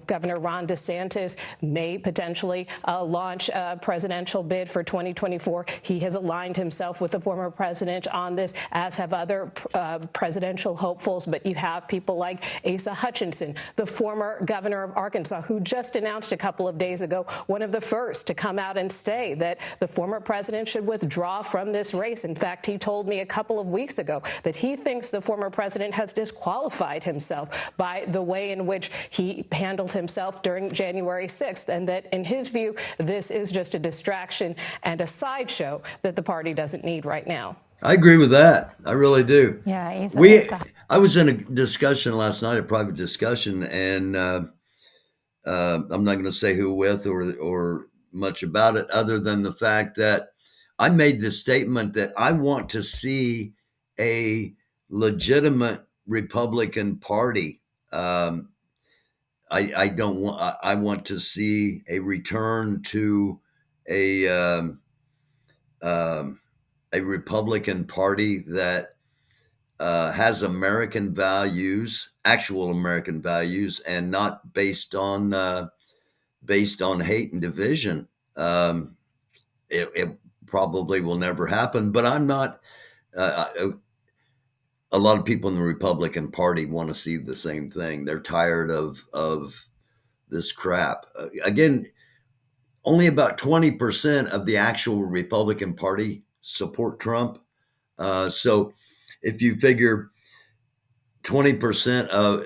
Governor Ron DeSantis may potentially launch a presidential bid for 2024. He has aligned himself with the former president on this, as have other presidential hopefuls. But you have people like Asa Hutchinson, the former governor of Arkansas, who just announced a couple of days ago, one of the first to come out and say that the former president should withdraw from this race. In fact, he told me a couple of weeks ago that he thinks the former president has disqualified himself by the way in which he handled himself during January 6th, and that in his view, this is just a distraction and a sideshow that the party doesn't need right now. I agree with that. I really do. Yeah, I was in a discussion last night, a private discussion, and I'm not going to say who with or much about it, other than the fact that I made the statement that I want to see a legitimate Republican Party. I want to see a return to a Republican Party that has American values, actual American values, and not based on hate and division. It probably will never happen, but I'm not. A lot of people in the Republican Party want to see the same thing. They're tired of this crap. Again, only about 20% of the actual Republican Party support Trump. So if you figure 20% of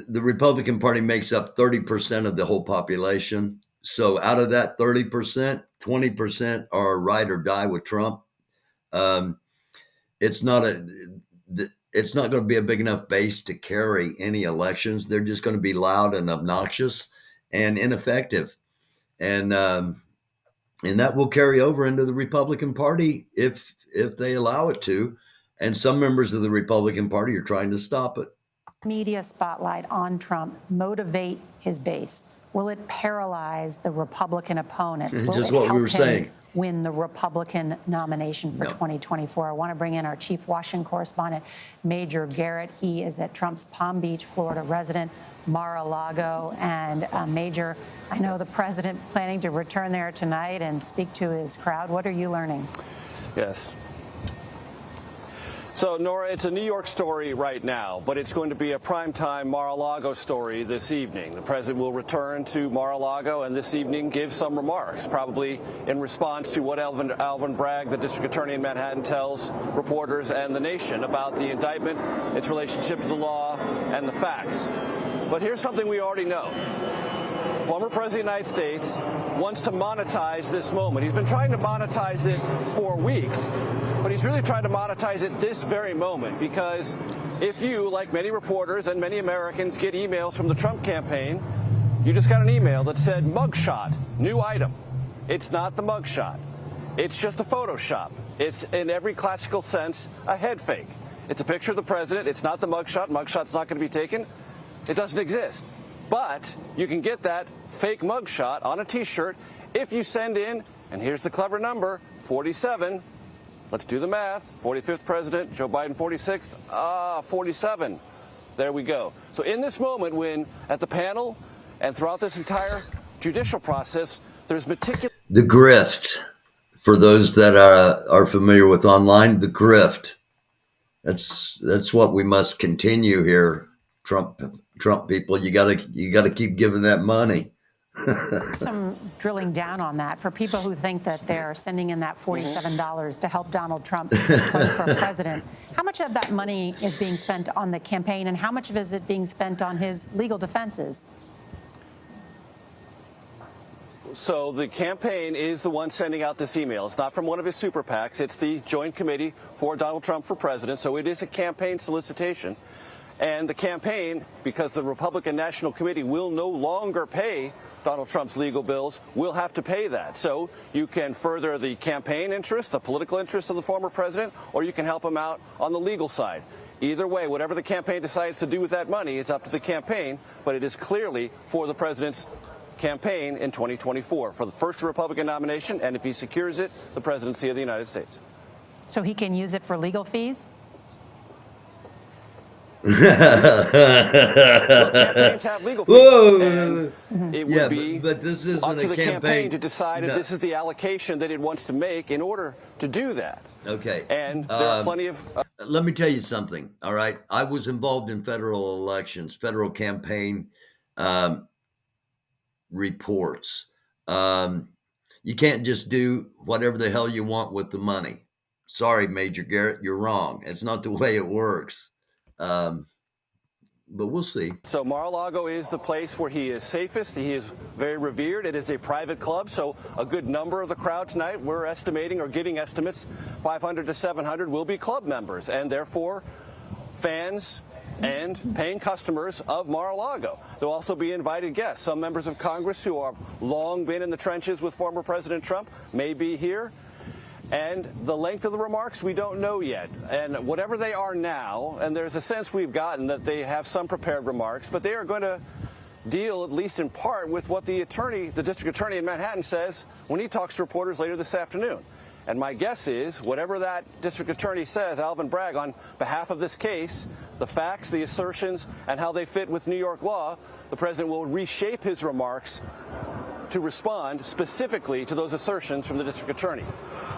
the Republican Party makes up 30% of the whole population. So out of that 30%, 20% are ride or die with Trump. It's not going to be a big enough base to carry any elections. They're just going to be loud and obnoxious and ineffective. And that will carry over into the Republican Party if they allow it to. And some members of the Republican Party are trying to stop it. Media spotlight on Trump motivate his base? Will it paralyze the Republican opponents? Will Just it what help we were him saying. win the Republican nomination for 2024? I want to bring in our chief Washington correspondent, Major Garrett. He is at Trump's Palm Beach, Florida resident, Mar-a-Lago. And Major, I know the president planning to return there tonight and speak to his crowd. What are you learning? Yes. So, Nora, it's a New York story right now, but it's going to be a primetime Mar-a-Lago story this evening. The president will return to Mar-a-Lago and this evening give some remarks, probably in response to what Alvin Bragg, the district attorney in Manhattan, tells reporters and the nation about the indictment, its relationship to the law, and the facts. But here's something we already know. Former President of the United States wants to monetize this moment. He's been trying to monetize it for weeks, but he's really trying to monetize it this very moment, because if you, like many reporters and many Americans, get emails from the Trump campaign, you just got an email that said mugshot, new item. It's not the mugshot. It's just a Photoshop. It's, in every classical sense, a head fake. It's a picture of the president. It's not the mugshot. Mugshot's not going to be taken. It doesn't exist. But you can get that fake mugshot on a T-shirt if you send in, and here's the clever number, 47. Let's do the math. 45th president, Joe Biden 46th. 47. There we go. So in this moment, when at the panel and throughout this entire judicial process, there's meticulous... The grift, for those that are familiar with online, the grift. That's what we must continue here. Trump people, you gotta keep giving that money. Some drilling down on that for people who think that they're sending in that $47 to help Donald Trump run for president. How much of that money is being spent on the campaign, and how much of it is it being spent on his legal defenses? So the campaign is the one sending out this email. It's not from one of his super PACs. It's the Joint Committee for Donald Trump for President. So it is a campaign solicitation. And the campaign, because the Republican National Committee will no longer pay Donald Trump's legal bills, will have to pay that. So you can further the campaign interest, the political interest of the former president, or you can help him out on the legal side. Either way, whatever the campaign decides to do with that money, it's up to the campaign, but it is clearly for the president's campaign in 2024 for the first Republican nomination, and if he secures it, the presidency of the United States. So he can use it for legal fees? Campaigns have legal fees. And it would be but this isn't up to the a campaign to decide if this is the allocation that it wants to make in order to do that. Okay. And there are plenty of... let me tell you something, all right? I was involved in federal elections, federal campaign reports. You can't just do whatever the hell you want with the money. Sorry, Major Garrett, you're wrong. It's not the way it works. But we'll see. So Mar-a-Lago is the place where he is safest. He is very revered. It is a private club, so a good number of the crowd tonight, we're estimating or giving estimates, 500 to 700 will be club members, and therefore fans and paying customers of Mar-a-Lago. There'll also be invited guests. Some members of Congress who have long been in the trenches with former President Trump may be here. And the length of the remarks, we don't know yet. And whatever they are now, and there's a sense we've gotten that they have some prepared remarks, but they are going to deal, at least in part, with what the district attorney in Manhattan says when he talks to reporters later this afternoon. And my guess is, whatever that district attorney says, Alvin Bragg, on behalf of this case, the facts, the assertions, and how they fit with New York law, the president will reshape his remarks to respond specifically to those assertions from the district attorney.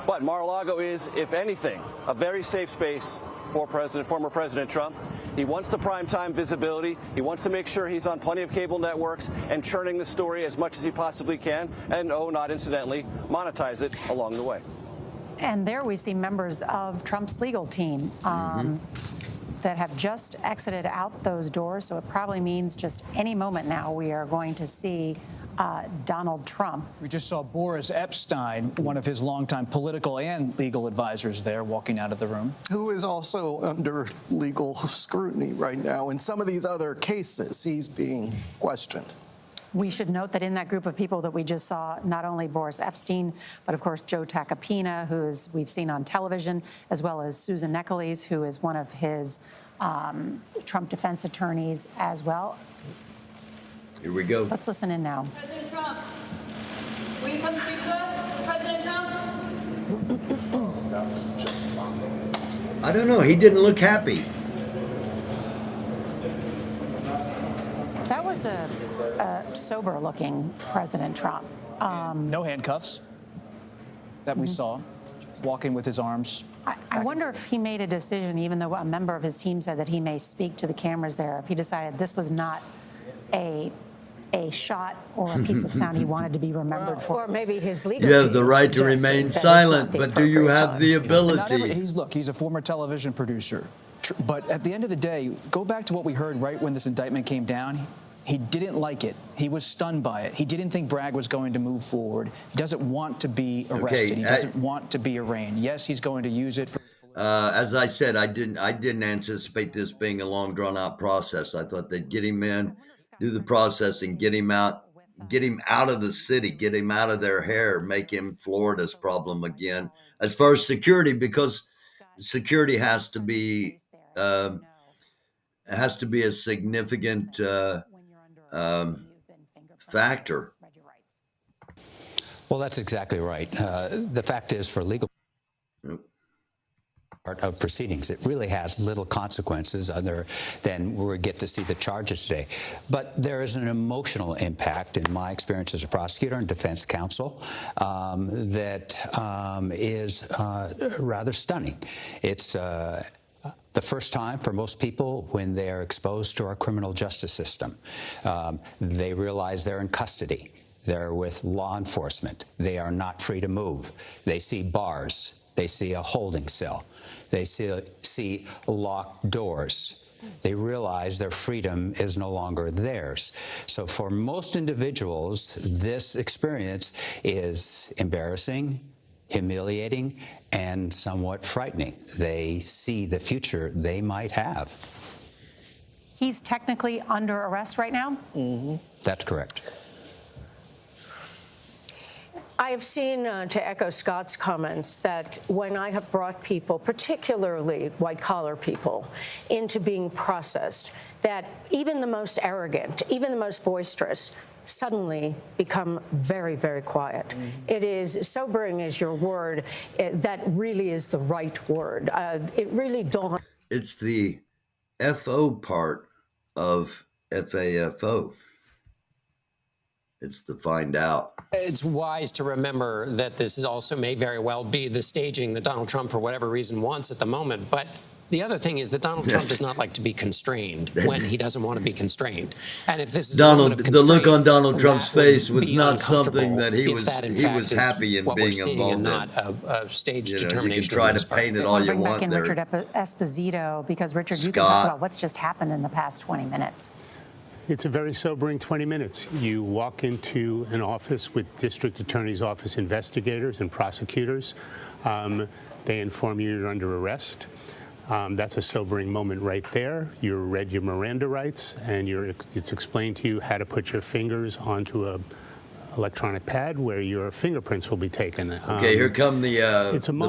But Mar-a-Lago is, if anything, a very safe space for former President Trump. He wants the primetime visibility. He wants to make sure he's on plenty of cable networks and churning the story as much as he possibly can, and, oh, not incidentally, monetize it along the way. And there we see members of Trump's legal team that have just exited out those doors. So it probably means just any moment now we are going to see Donald Trump. We just saw Boris Epstein, one of his longtime political and legal advisors there, walking out of the room. Who is also under legal scrutiny right now. In some of these other cases, he's being questioned. We should note that in that group of people that we just saw, not only Boris Epstein, but of course Joe Tacopina, who we've seen on television, as well as Susan Necheles, who is one of his Trump defense attorneys as well. Here we go. Let's listen in now. President Trump, will you come speak to us? President Trump? I don't know. He didn't look happy. That was a sober-looking President Trump. No handcuffs that we saw, walking with his arms. I wonder if he made a decision, even though a member of his team said that he may speak to the cameras there, if he decided this was not a shot or a piece of sound he wanted to be remembered for. Or maybe his legal You have the right to remain silent, but do you have the ability? He's a former television producer. But at the end of the day, go back to what we heard right when this indictment came down. He didn't like it. He was stunned by it. He didn't think Bragg was going to move forward. He doesn't want to be arrested. He doesn't want to be arraigned. Yes, he's going to use it for. As I said, I didn't anticipate this being a long, drawn-out process. I thought they'd get him in, do the processing, get him out of the city, get him out of their hair, make him Florida's problem again. As far as security, because security has to be a significant factor. Well, that's exactly right. The fact is, for legal part of proceedings, it really has little consequences other than we get to see the charges today. But there is an emotional impact, in my experience as a prosecutor and defense counsel, that is rather stunning. It's the first time for most people when they are exposed to our criminal justice system. They realize they're in custody. They're with law enforcement. They are not free to move. They see bars. They see a holding cell. They see locked doors. They realize their freedom is no longer theirs. So for most individuals, this experience is embarrassing, humiliating, and somewhat frightening. They see the future they might have. He's technically under arrest right now? Mm-hmm. That's correct. I have seen, to echo Scott's comments, that when I have brought people, particularly white-collar people, into being processed, that even the most arrogant, even the most boisterous, suddenly become very, very quiet. Mm-hmm. It is sobering is your word. That really is the right word. It really don't. It's the FO part of FAFO. It's the find out. It's wise to remember that this is also may very well be the staging that Donald Trump, for whatever reason, wants at the moment. But the other thing is that Donald Trump does not like to be constrained when he doesn't want to be constrained. And if this is the look on Donald Trump's face was not something that he was happy in being involved in. Not a staged determination. You can try to paint it all you want want back in there. Richard Esposito, because Richard, you can talk about what's just happened in the past 20 minutes. It's a very sobering 20 minutes. You walk into an office with district attorney's office investigators and prosecutors. They inform you you're under arrest. That's a sobering moment right there. You read your Miranda rights, and it's explained to you how to put your fingers onto a electronic pad where your fingerprints will be taken. Okay, here come the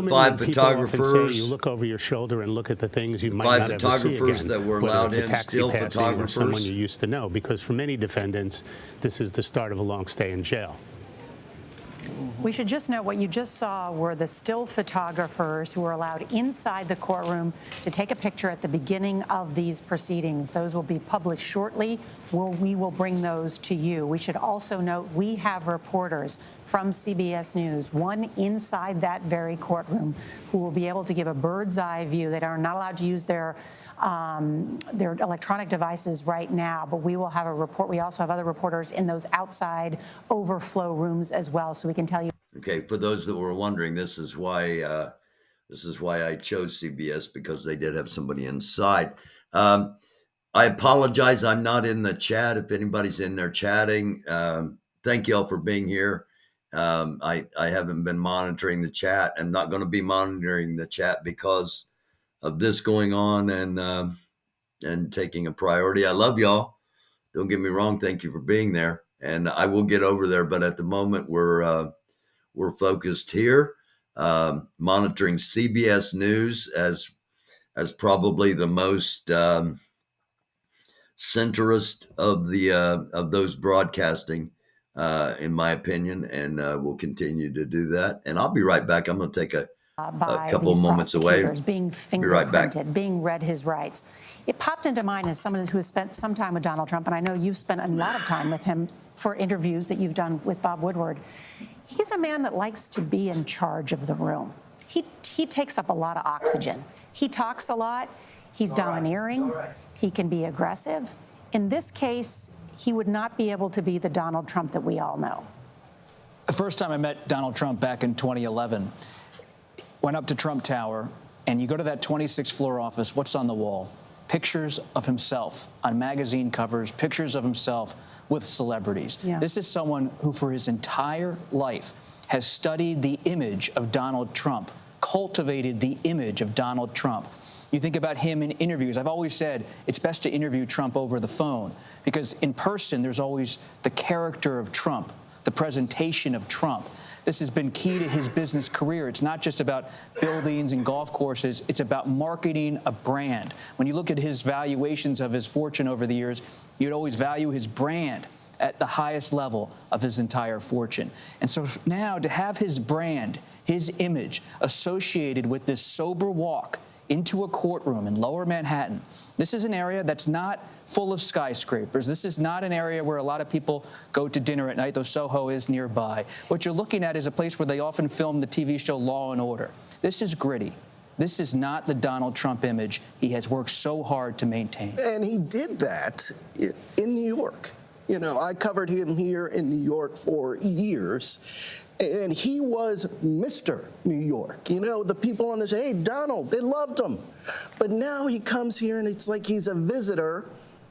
five photographers. You look over your shoulder and look at the things you might not ever see again. 5 photographers that were allowed in, still photographers. Or someone you used to know, because for many defendants, this is the start of a long stay in jail. We should just note what you just saw were the still photographers who were allowed inside the courtroom to take a picture at the beginning of these proceedings. Those will be published shortly. We will bring those to you. We should also note we have reporters from CBS News, one inside that very courtroom, who will be able to give a bird's eye view. They are not allowed to use their electronic devices right now, but we will have a report. We also have other reporters in those outside overflow rooms as well, so we can tell you. Okay, for those that were wondering, this is why I chose CBS, because they did have somebody inside. I apologize, I'm not in the chat. If anybody's in there chatting, thank you all for being here. I haven't been monitoring the chat. I'm not going to be monitoring the chat because of this going on and taking a priority. I love y'all. Don't get me wrong. Thank you for being there, and I will get over there. But at the moment, we're focused here, monitoring CBS News as probably the most centrist of those broadcasting, in my opinion, and we'll continue to do that. And I'll be right back. I'm going to take a couple of moments away. Being fingerprinted, being read his rights. It popped into mind as someone who has spent some time with Donald Trump, and I know you've spent a lot of time with him for interviews that you've done with Bob Woodward. He's a man that likes to be in charge of the room. He takes up a lot of oxygen. He talks a lot. He's domineering. He can be aggressive. In this case, he would not be able to be the Donald Trump that we all know. The first time I met Donald Trump back in 2011, went up to Trump Tower, and you go to that 26th floor office, what's on the wall? Pictures of himself on magazine covers, pictures of himself with celebrities. Yeah. This is someone who for his entire life has studied the image of Donald Trump, cultivated the image of Donald Trump. You think about him in interviews. I've always said it's best to interview Trump over the phone, because in person there's always the character of Trump, the presentation of Trump. This has been key to his business career. It's not just about buildings and golf courses. It's about marketing a brand. When you look at his valuations of his fortune over the years, you'd always value his brand at the highest level of his entire fortune. And so now to have his brand, his image associated with this sober walk into a courtroom in Lower Manhattan. This is an area that's not full of skyscrapers. This is not an area where a lot of people go to dinner at night, though Soho is nearby. What you're looking at is a place where they often film the TV show Law and Order. This is gritty. This is not the Donald Trump image he has worked so hard to maintain. And he did that in New York. You know, I covered him here in New York for years, and he was Mr. New York. You know, the people on the hey, Donald, they loved him. But now he comes here and it's like he's a visitor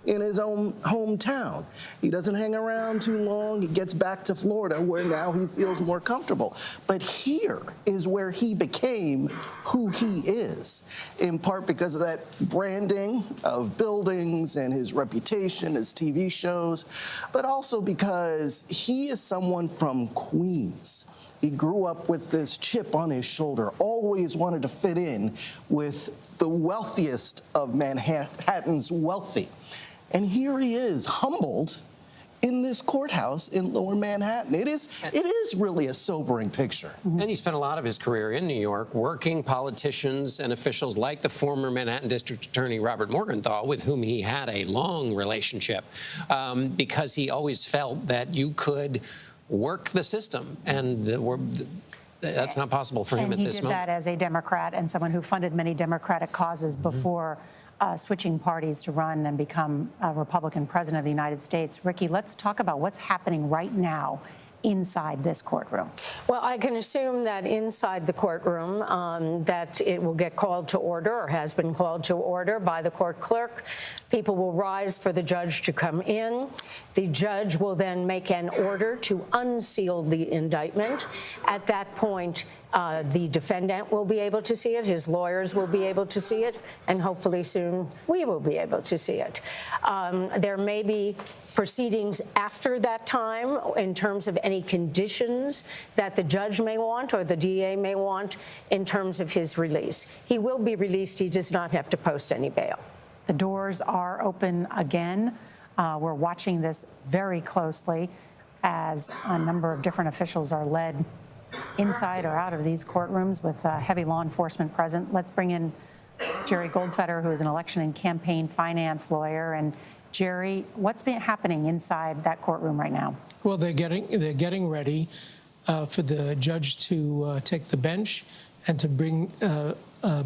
in his own hometown. He doesn't hang around too long. He gets back to Florida where now he feels more comfortable. But here is where he became who he is, in part because of that branding of buildings and his reputation, his TV shows, but also because he is someone from Queens. He grew up with this chip on his shoulder, always wanted to fit in with the wealthiest of Manhattan's wealthy. And here he is, humbled in this courthouse in Lower Manhattan. It is really a sobering picture. And he spent a lot of his career in New York working politicians and officials like the former Manhattan District Attorney Robert Morgenthau, with whom he had a long relationship, because he always felt that you could work the system, and that's not possible for him at this moment. And he did that as a Democrat and someone who funded many Democratic causes before switching parties to run and become a Republican president of the United States. Ricky, let's talk about what's happening right now inside this courtroom. Well, I can assume that inside the courtroom that it will get called to order, or has been called to order by the court clerk. People will rise for the judge to come in. The judge will then make an order to unseal the indictment. At that point, the defendant will be able to see it, his lawyers will be able to see it, and hopefully soon we will be able to see it. There may be proceedings after that time in terms of any conditions that the judge may want or the DA may want in terms of his release. He will be released. He does not have to post any bail. The doors are open again. We're watching this very closely as a number of different officials are led inside or out of these courtrooms with heavy law enforcement present. Let's bring in Jerry Goldfeder, who is an election and campaign finance lawyer. And Jerry, what's been happening inside that courtroom right now? Well, they're getting ready for the judge to take the bench and to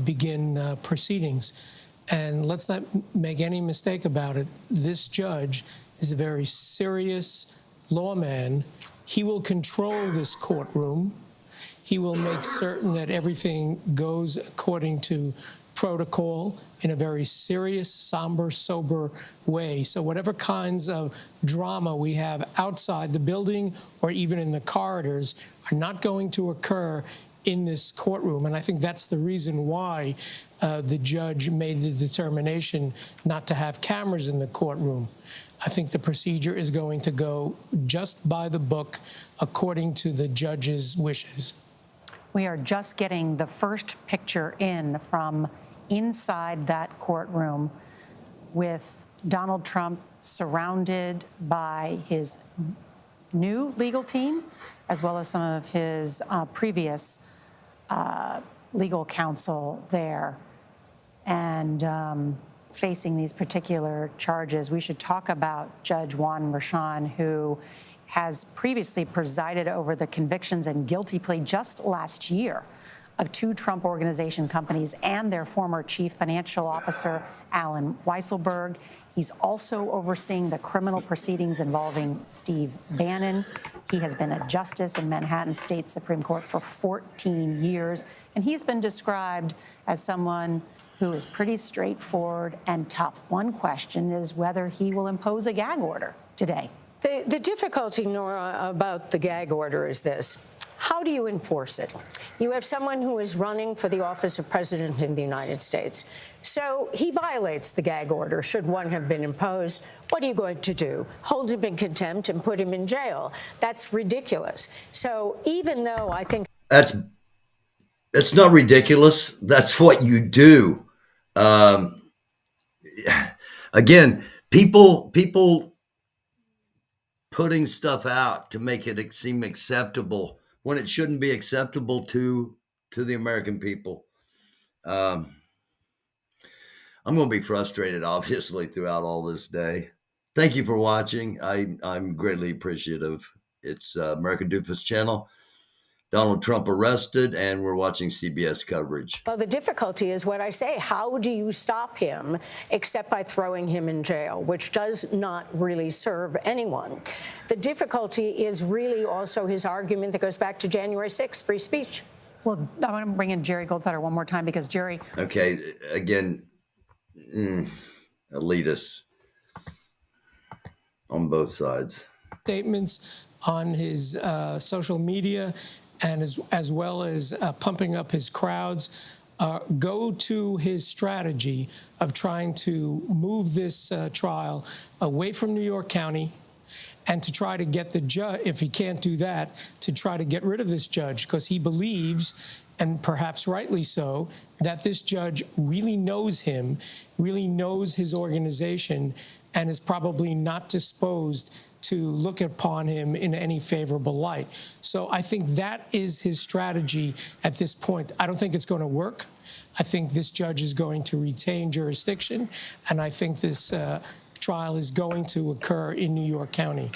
begin proceedings. And let's not make any mistake about it. This judge is a very serious lawman. He will control this courtroom. He will make certain that everything goes according to protocol in a very serious, somber, sober way. So whatever kinds of drama we have outside the building or even in the corridors are not going to occur in this courtroom. And I think that's the reason why the judge made the determination not to have cameras in the courtroom. I think the procedure is going to go just by the book according to the judge's wishes. We are just getting the first picture in from inside that courtroom with Donald Trump surrounded by his new legal team, as well as some of his previous legal counsel there, and facing these particular charges. We should talk about Judge Juan Merchan, who has previously presided over the convictions and guilty plea just last year of two Trump Organization companies and their former chief financial officer, Alan Weisselberg. He's also overseeing the criminal proceedings involving Steve Bannon. He has been a justice in Manhattan State Supreme Court for 14 years, and he's been described as someone who is pretty straightforward and tough. One question is whether he will impose a gag order today. The difficulty, Nora, about the gag order is this. How do you enforce it? You have someone who is running for the office of president in the United States. So he violates the gag order, should one have been imposed. What are you going to do? Hold him in contempt and put him in jail? That's ridiculous. So even though I think... That's not ridiculous. That's what you do. Again, people putting stuff out to make it seem acceptable when it shouldn't be acceptable to the American people. I'm going to be frustrated, obviously, throughout all this day. Thank you for watching. I'm greatly appreciative. It's American Dufus channel. Donald Trump arrested, and we're watching CBS coverage. Well, the difficulty is what I say. How do you stop him except by throwing him in jail, which does not really serve anyone? The difficulty is really also his argument that goes back to January 6th, free speech. Well, I want to bring in Jerry Goldfeder one more time because Jerry. Okay, again, elitists on both sides. Statements on his social media and as well as pumping up his crowds go to his strategy of trying to move this trial away from New York County and to try to get the judge, if he can't do that, to try to get rid of this judge because he believes, and perhaps rightly so, that this judge really knows him, really knows his organization, and is probably not disposed to look upon him in any favorable light. So I think that is his strategy at this point. I don't think it's going to work. I think this judge is going to retain jurisdiction, and I think this trial is going to occur in New York County.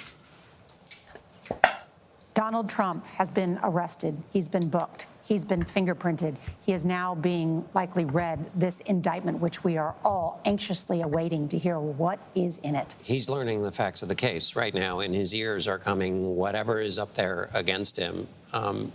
Donald Trump has been arrested. He's been booked. He's been fingerprinted. He is now being likely read this indictment, which we are all anxiously awaiting to hear what is in it. He's learning the facts of the case right now, and his ears are coming whatever is up there against him.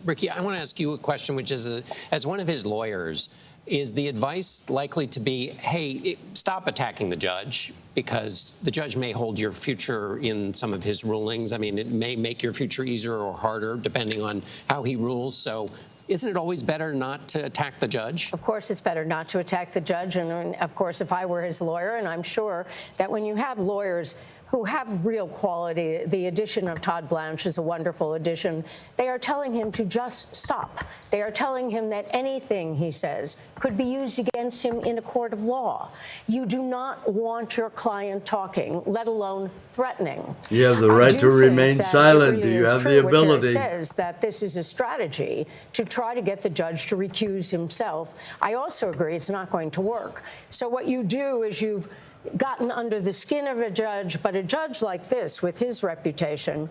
Ricky, I want to ask you a question, which is, as one of his lawyers, is the advice likely to be, hey, stop attacking the judge because the judge may hold your future in some of his rulings? I mean, it may make your future easier or harder depending on how he rules. So isn't it always better not to attack the judge? Of course, it's better not to attack the judge. And of course, if I were his lawyer, and I'm sure that when you have lawyers who have real quality, the addition of Todd Blanche is a wonderful addition. They are telling him to just stop. They are telling him that anything he says could be used against him in a court of law. You do not want your client talking, let alone threatening. You have the right to remain silent. Do you have the ability? It says that this is a strategy to try to get the judge to recuse himself. I also agree it's not going to work. So what you do is you've gotten under the skin of a judge, but a judge like this, with his reputation,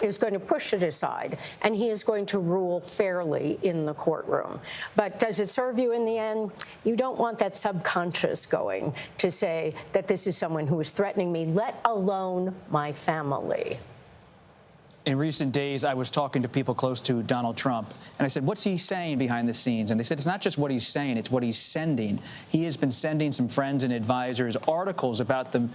is going to push it aside, and he is going to rule fairly in the courtroom. But does it serve you in the end? You don't want that subconscious going to say that this is someone who is threatening me, let alone my family. In recent days, I was talking to people close to Donald Trump, and I said, what's he saying behind the scenes? And they said, it's not just what he's saying, it's what he's sending. He has been sending some friends and advisors articles about the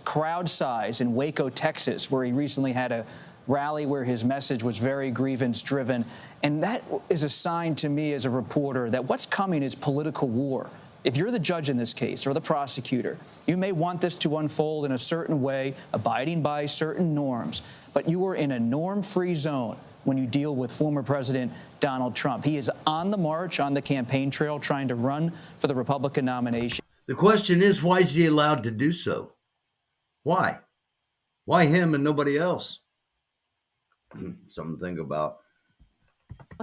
crowd size in Waco, Texas, where he recently had a rally where his message was very grievance-driven. And that is a sign to me as a reporter that what's coming is political war. If you're the judge in this case or the prosecutor, you may want this to unfold in a certain way, abiding by certain norms, but you are in a norm-free zone when you deal with former President Donald Trump. He is on the march, on the campaign trail, trying to run for the Republican nomination. The question is, why is he allowed to do so? Why? Why him and nobody else? Something to think about.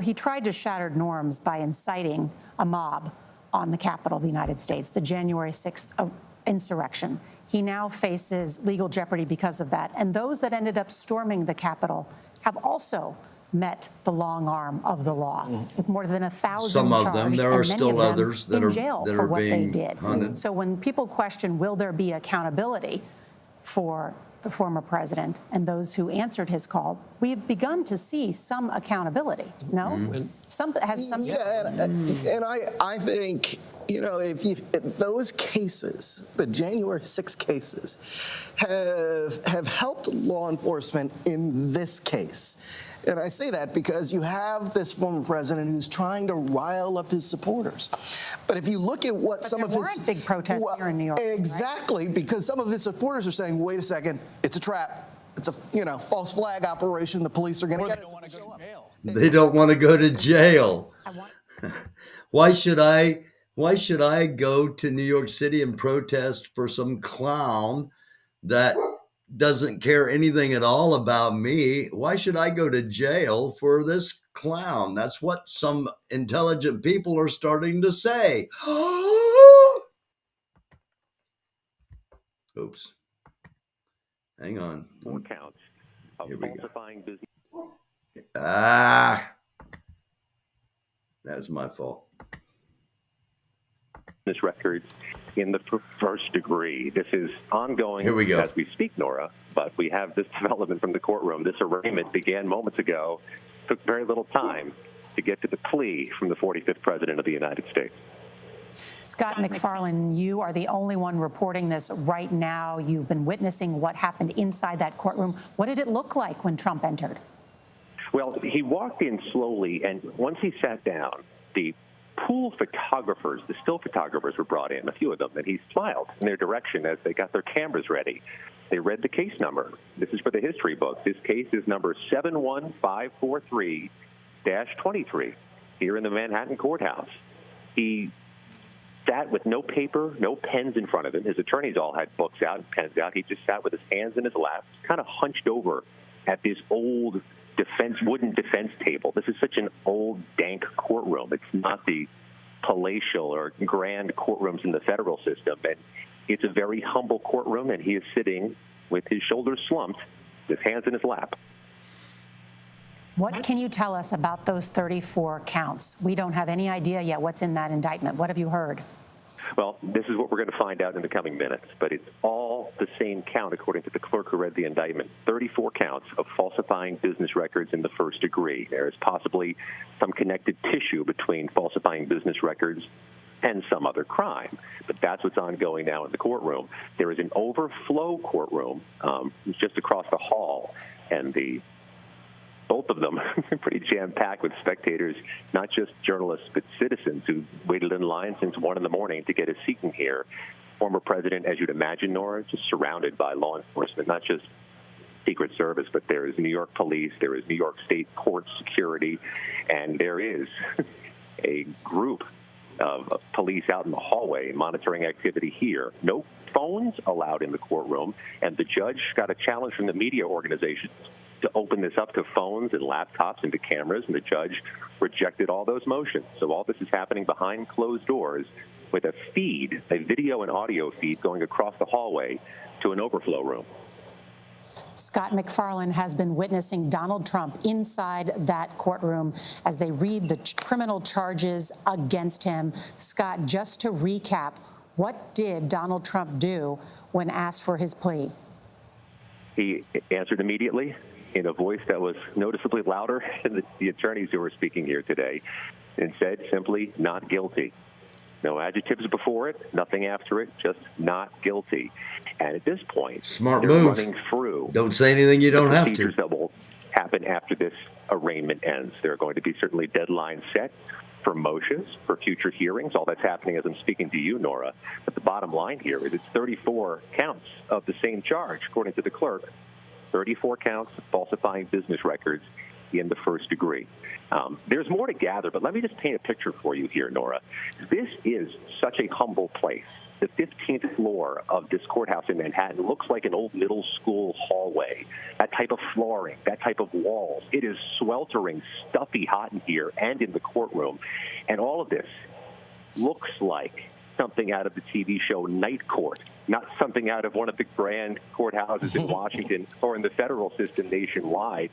He tried to shatter norms by inciting a mob on the Capitol of the United States, the January 6th insurrection. He now faces legal jeopardy because of that. And those that ended up storming the Capitol have also met the long arm of the law with more than 1,000 Some of charged, them. There and are many still of them others that in are jail that for are what they being did. hunted. So when people question, will there be accountability for the former president and those who answered his call, we've begun to see some accountability. No? Yeah, and I think, you know, if those cases, the January 6 cases, have helped law enforcement in this case. And I say that because you have this former president who's trying to rile up his supporters. But if you look at what some of his... There weren't big protests here in New York. Exactly, right? Because some of his supporters are saying, wait a second, it's a trap. It's a, false flag operation. The police are going to get it. They don't want to go to jail. They don't want to go to jail. Why should I go to New York City and protest for some clown that doesn't care anything at all about me? Why should I go to jail for this clown? That's what some intelligent people are starting to say. Oops. Hang on. 4 counts of falsifying business. That was my fault. Business records in the first degree. This is ongoing Here we go. as we speak, Nora, but we have this development from the courtroom. This arraignment began moments ago, took very little time to get to the plea from the 45th President of the United States. Scott MacFarlane, you are the only one reporting this right now. You've been witnessing what happened inside that courtroom. What did it look like when Trump entered? Well, he walked in slowly, and once he sat down, the pool photographers, the still photographers were brought in, a few of them, and he smiled in their direction as they got their cameras ready. They read the case number. This is for the history book. This case is number 71543-23 here in the Manhattan courthouse. He sat with no paper, no pens in front of him. His attorneys all had books out and pens out. He just sat with his hands in his lap, kind of hunched over at this old wooden defense table. This is such an old, dank courtroom. It's not the palatial or grand courtrooms in the federal system. And it's a very humble courtroom, and he is sitting with his shoulders slumped, his hands in his lap. What can you tell us about those 34 counts? We don't have any idea yet what's in that indictment. What have you heard? Well, this is what we're going to find out in the coming minutes, but it's all the same count, according to the clerk who read the indictment. 34 counts of falsifying business records in the first degree. There is possibly some connected tissue between falsifying business records and some other crime, but that's what's ongoing now in the courtroom. There is an overflow courtroom just across the hall, and both of them are pretty jam-packed with spectators, not just journalists, but citizens who waited in line since 1 in the morning to get a seat in here. Former president, as you'd imagine, Nora, just surrounded by law enforcement, not just Secret Service, but there is New York police, there is New York State court security, and there is a group of police out in the hallway monitoring activity here. No phones allowed in the courtroom, and the judge got a challenge from the media organizations to open this up to phones and laptops and to cameras, and the judge rejected all those motions. So all this is happening behind closed doors with a feed, a video and audio feed going across the hallway to an overflow room. Scott MacFarlane has been witnessing Donald Trump inside that courtroom as they read the criminal charges against him. Scott, just to recap, what did Donald Trump do when asked for his plea? He answered immediately in a voice that was noticeably louder than the attorneys who were speaking here today, and said simply, not guilty. No adjectives before it, nothing after it, just not guilty. And at this point, Smart they're move. running through. Don't say anything you don't have to. Procedures that will happen after this arraignment ends. There are going to be certainly deadlines set for motions, for future hearings. All that's happening as I'm speaking to you, Nora. But the bottom line here is it's 34 counts of the same charge, according to the clerk. 34 counts of falsifying business records in the first degree. There's more to gather, but let me just paint a picture for you here, Nora. This is such a humble place. The 15th floor of this courthouse in Manhattan looks like an old middle school hallway. That type of flooring, that type of walls. It is sweltering, stuffy hot in here and in the courtroom. And all of this looks like something out of the TV show Night Court, not something out of one of the grand courthouses in Washington or in the federal system nationwide.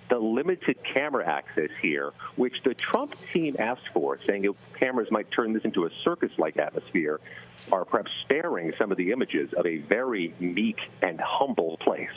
The limited camera access here, which the Trump team asked for, saying cameras might turn this into a circus-like atmosphere, are perhaps sparing some of the images of a very meek and humble place.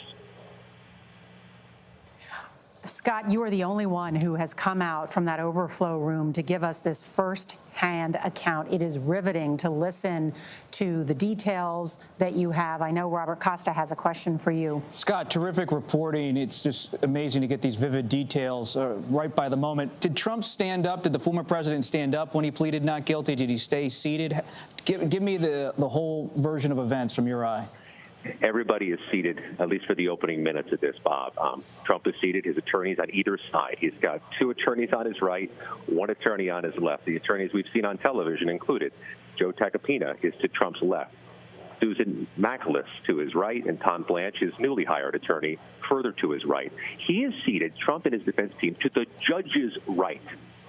Scott, you are the only one who has come out from that overflow room to give us this first-hand account. It is riveting to listen to the details that you have. I know Robert Costa has a question for you. Scott, terrific reporting. It's just amazing to get these vivid details right by the moment. Did Trump stand up? Did the former president stand up when he pleaded not guilty? Did he stay seated? Give me the whole version of events from your eye. Everybody is seated, at least for the opening minutes of this, Bob. Trump is seated, his attorneys on either side. He's got 2 attorneys on his right, 1 attorney on his left. The attorneys we've seen on television included Joe Tacopina is to Trump's left, Susan McAuliffe to his right, and Tom Blanche, his newly hired attorney, further to his right. He is seated, Trump and his defense team, to the judge's right,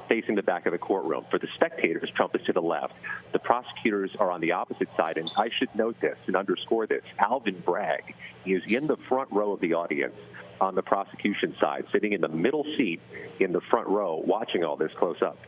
facing the back of the courtroom. For the spectators, Trump is to the left. The prosecutors are on the opposite side, and I should note this and underscore this. Alvin Bragg is in the front row of the audience on the prosecution side, sitting in the middle seat in the front row, watching all this close up.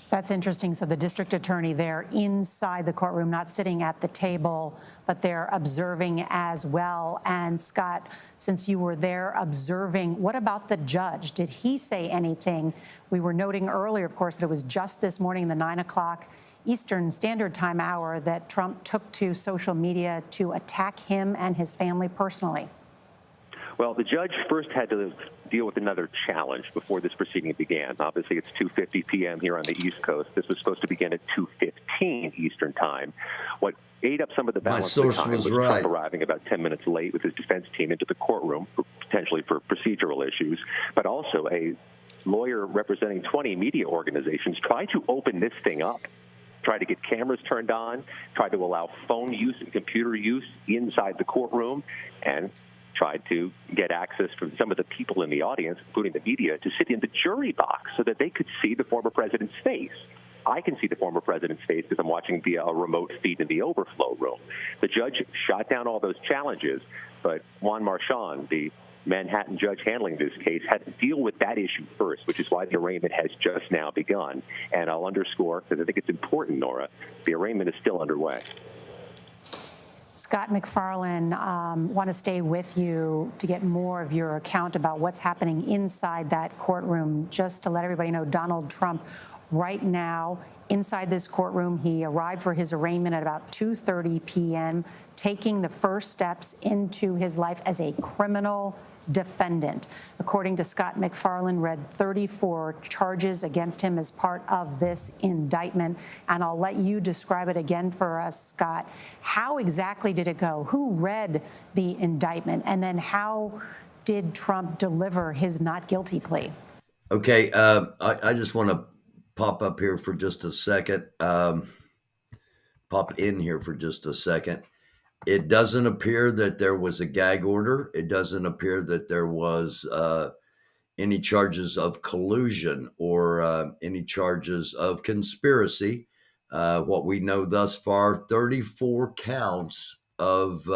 That's interesting. So the district attorney there inside the courtroom, not sitting at the table, but they're observing as well. And Scott, since you were there observing, what about the judge? Did he say anything? We were noting earlier, of course, that it was just this morning, the 9 o'clock Eastern Standard Time hour, that Trump took to social media to attack him and his family personally. Well, the judge first had to deal with another challenge before this proceeding began. Obviously, it's 2:50 p.m. here on the East Coast. This was supposed to begin at 2:15 Eastern Time. What ate up some of the balance of the time was Trump arriving about 10 minutes late with his defense team into the courtroom, potentially for procedural issues, but also a lawyer representing 20 media organizations tried to open this thing up, tried to get cameras turned on, tried to allow phone use and computer use inside the courtroom, and tried to get access from some of the people in the audience, including the media, to sit in the jury box so that they could see the former president's face. I can see the former president's face because I'm watching via a remote feed in the overflow room. The judge shot down all those challenges, but Juan Marchand, the Manhattan judge handling this case, had to deal with that issue first, which is why the arraignment has just now begun. And I'll underscore, because I think it's important, Nora, the arraignment is still underway. Scott McFarlane, want to stay with you to get more of your account about what's happening inside that courtroom. Just to let everybody know, Donald Trump right now inside this courtroom, he arrived for his arraignment at about 2:30 p.m., taking the first steps into his life as a criminal defendant. According to Scott McFarlane, read 34 charges against him as part of this indictment. And I'll let you describe it again for us, Scott. How exactly did it go? Who read the indictment? And then how did Trump deliver his not guilty plea? Okay, I just want to pop up here for just a second. Pop in here for just a second. It doesn't appear that there was a gag order. It doesn't appear that there was any charges of collusion or any charges of conspiracy. What we know thus far, 34 counts of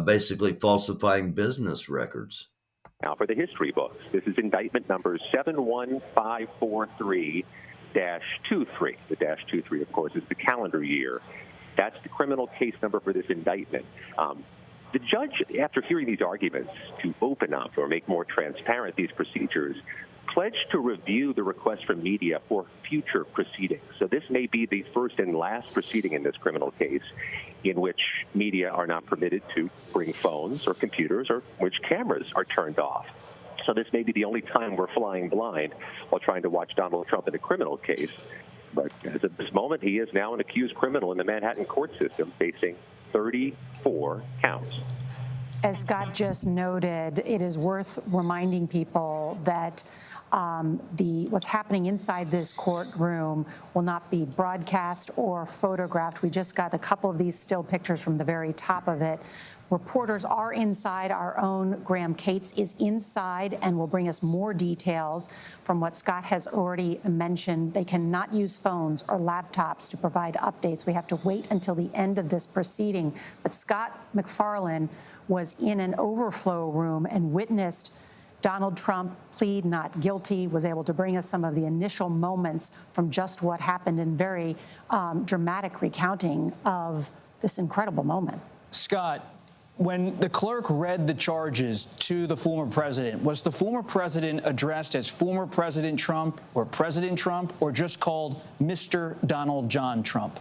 basically falsifying business records. Now, for the history books, this is indictment number 71543-23. The -23, of course, is the calendar year. That's the criminal case number for this indictment. The judge, after hearing these arguments to open up or make more transparent these procedures, pledged to review the request from media for future proceedings. So this may be the first and last proceeding in this criminal case in which media are not permitted to bring phones or computers or which cameras are turned off. So this may be the only time we're flying blind while trying to watch Donald Trump in a criminal case. But as of this moment, he is now an accused criminal in the Manhattan court system facing 34 counts. As Scott just noted, it is worth reminding people that what's happening inside this courtroom will not be broadcast or photographed. We just got a couple of these still pictures from the very top of it. Reporters are inside. Our own Graham Cates is inside and will bring us more details from what Scott has already mentioned. They cannot use phones or laptops to provide updates. We have to wait until the end of this proceeding. But Scott McFarlane was in an overflow room and witnessed Donald Trump plead not guilty, was able to bring us some of the initial moments from just what happened in very dramatic recounting of this incredible moment. Scott, when the clerk read the charges to the former president, was the former president addressed as former President Trump or just called Mr. Donald John Trump?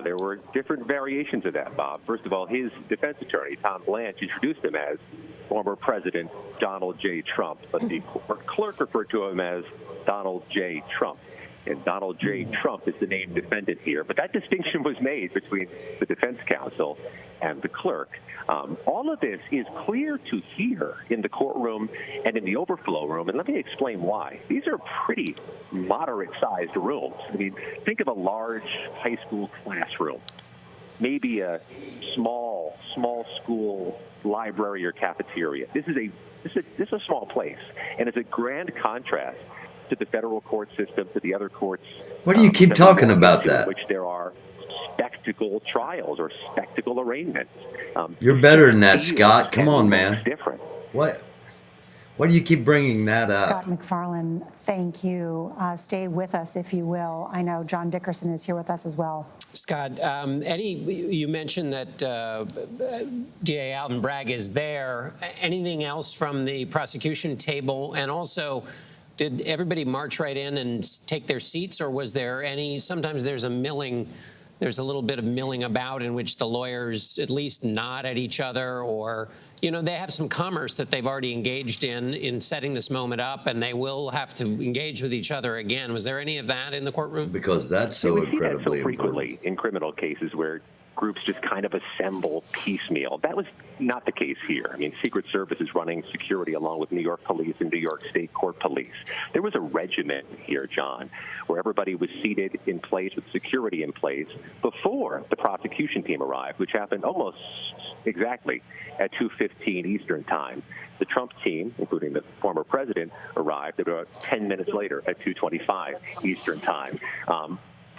There were different variations of that, Bob. First of all, his defense attorney, Tom Blanche, introduced him as former President Donald J. Trump, but the clerk referred to him as Donald J. Trump. And Donald J. Trump is the named defendant here. But that distinction was made between the defense counsel and the clerk. All of this is clear to hear in the courtroom and in the overflow room. And let me explain why. These are pretty moderate-sized rooms. I mean, think of a large high school classroom, maybe a small school library or cafeteria. This is a small place, and it's a grand contrast to the federal court system, to the other courts. What do you keep talking about that? Which there are spectacle trials or spectacle arraignments. You're better than that, Scott. Come on, man. Different. What Why do you keep bringing that up? Scott McFarlane, thank you. Stay with us, if you will. I know John Dickerson is here with us as well. Scott, Eddie, you mentioned that DA Alvin Bragg is there. Anything else from the prosecution table? And also, did everybody march right in and take their seats, or was there any? Sometimes there's a little bit of milling about in which the lawyers at least nod at each other, or they have some commerce that they've already engaged in setting this moment up, and they will have to engage with each other again. Was there any of that in the courtroom? Because that's so we see that so incredibly frequently in criminal cases where groups just kind of assemble piecemeal. That was not the case here. I mean, Secret Service is running security along with New York Police and New York State Court Police. There was a regiment here, John, where everybody was seated in place with security in place before the prosecution team arrived, which happened almost exactly at 2:15 Eastern Time. The Trump team, including the former president, arrived about 10 minutes later at 2:25 Eastern Time.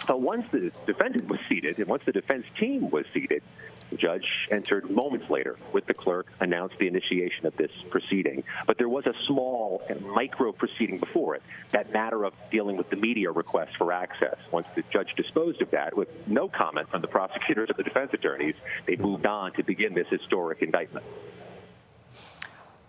But once the defendant was seated and once the defense team was seated, the judge entered moments later with the clerk, announced the initiation of this proceeding. But there was a small and micro proceeding before it, that matter of dealing with the media request for access. Once the judge disposed of that, with no comment from the prosecutors or the defense attorneys, they moved on to begin this historic indictment.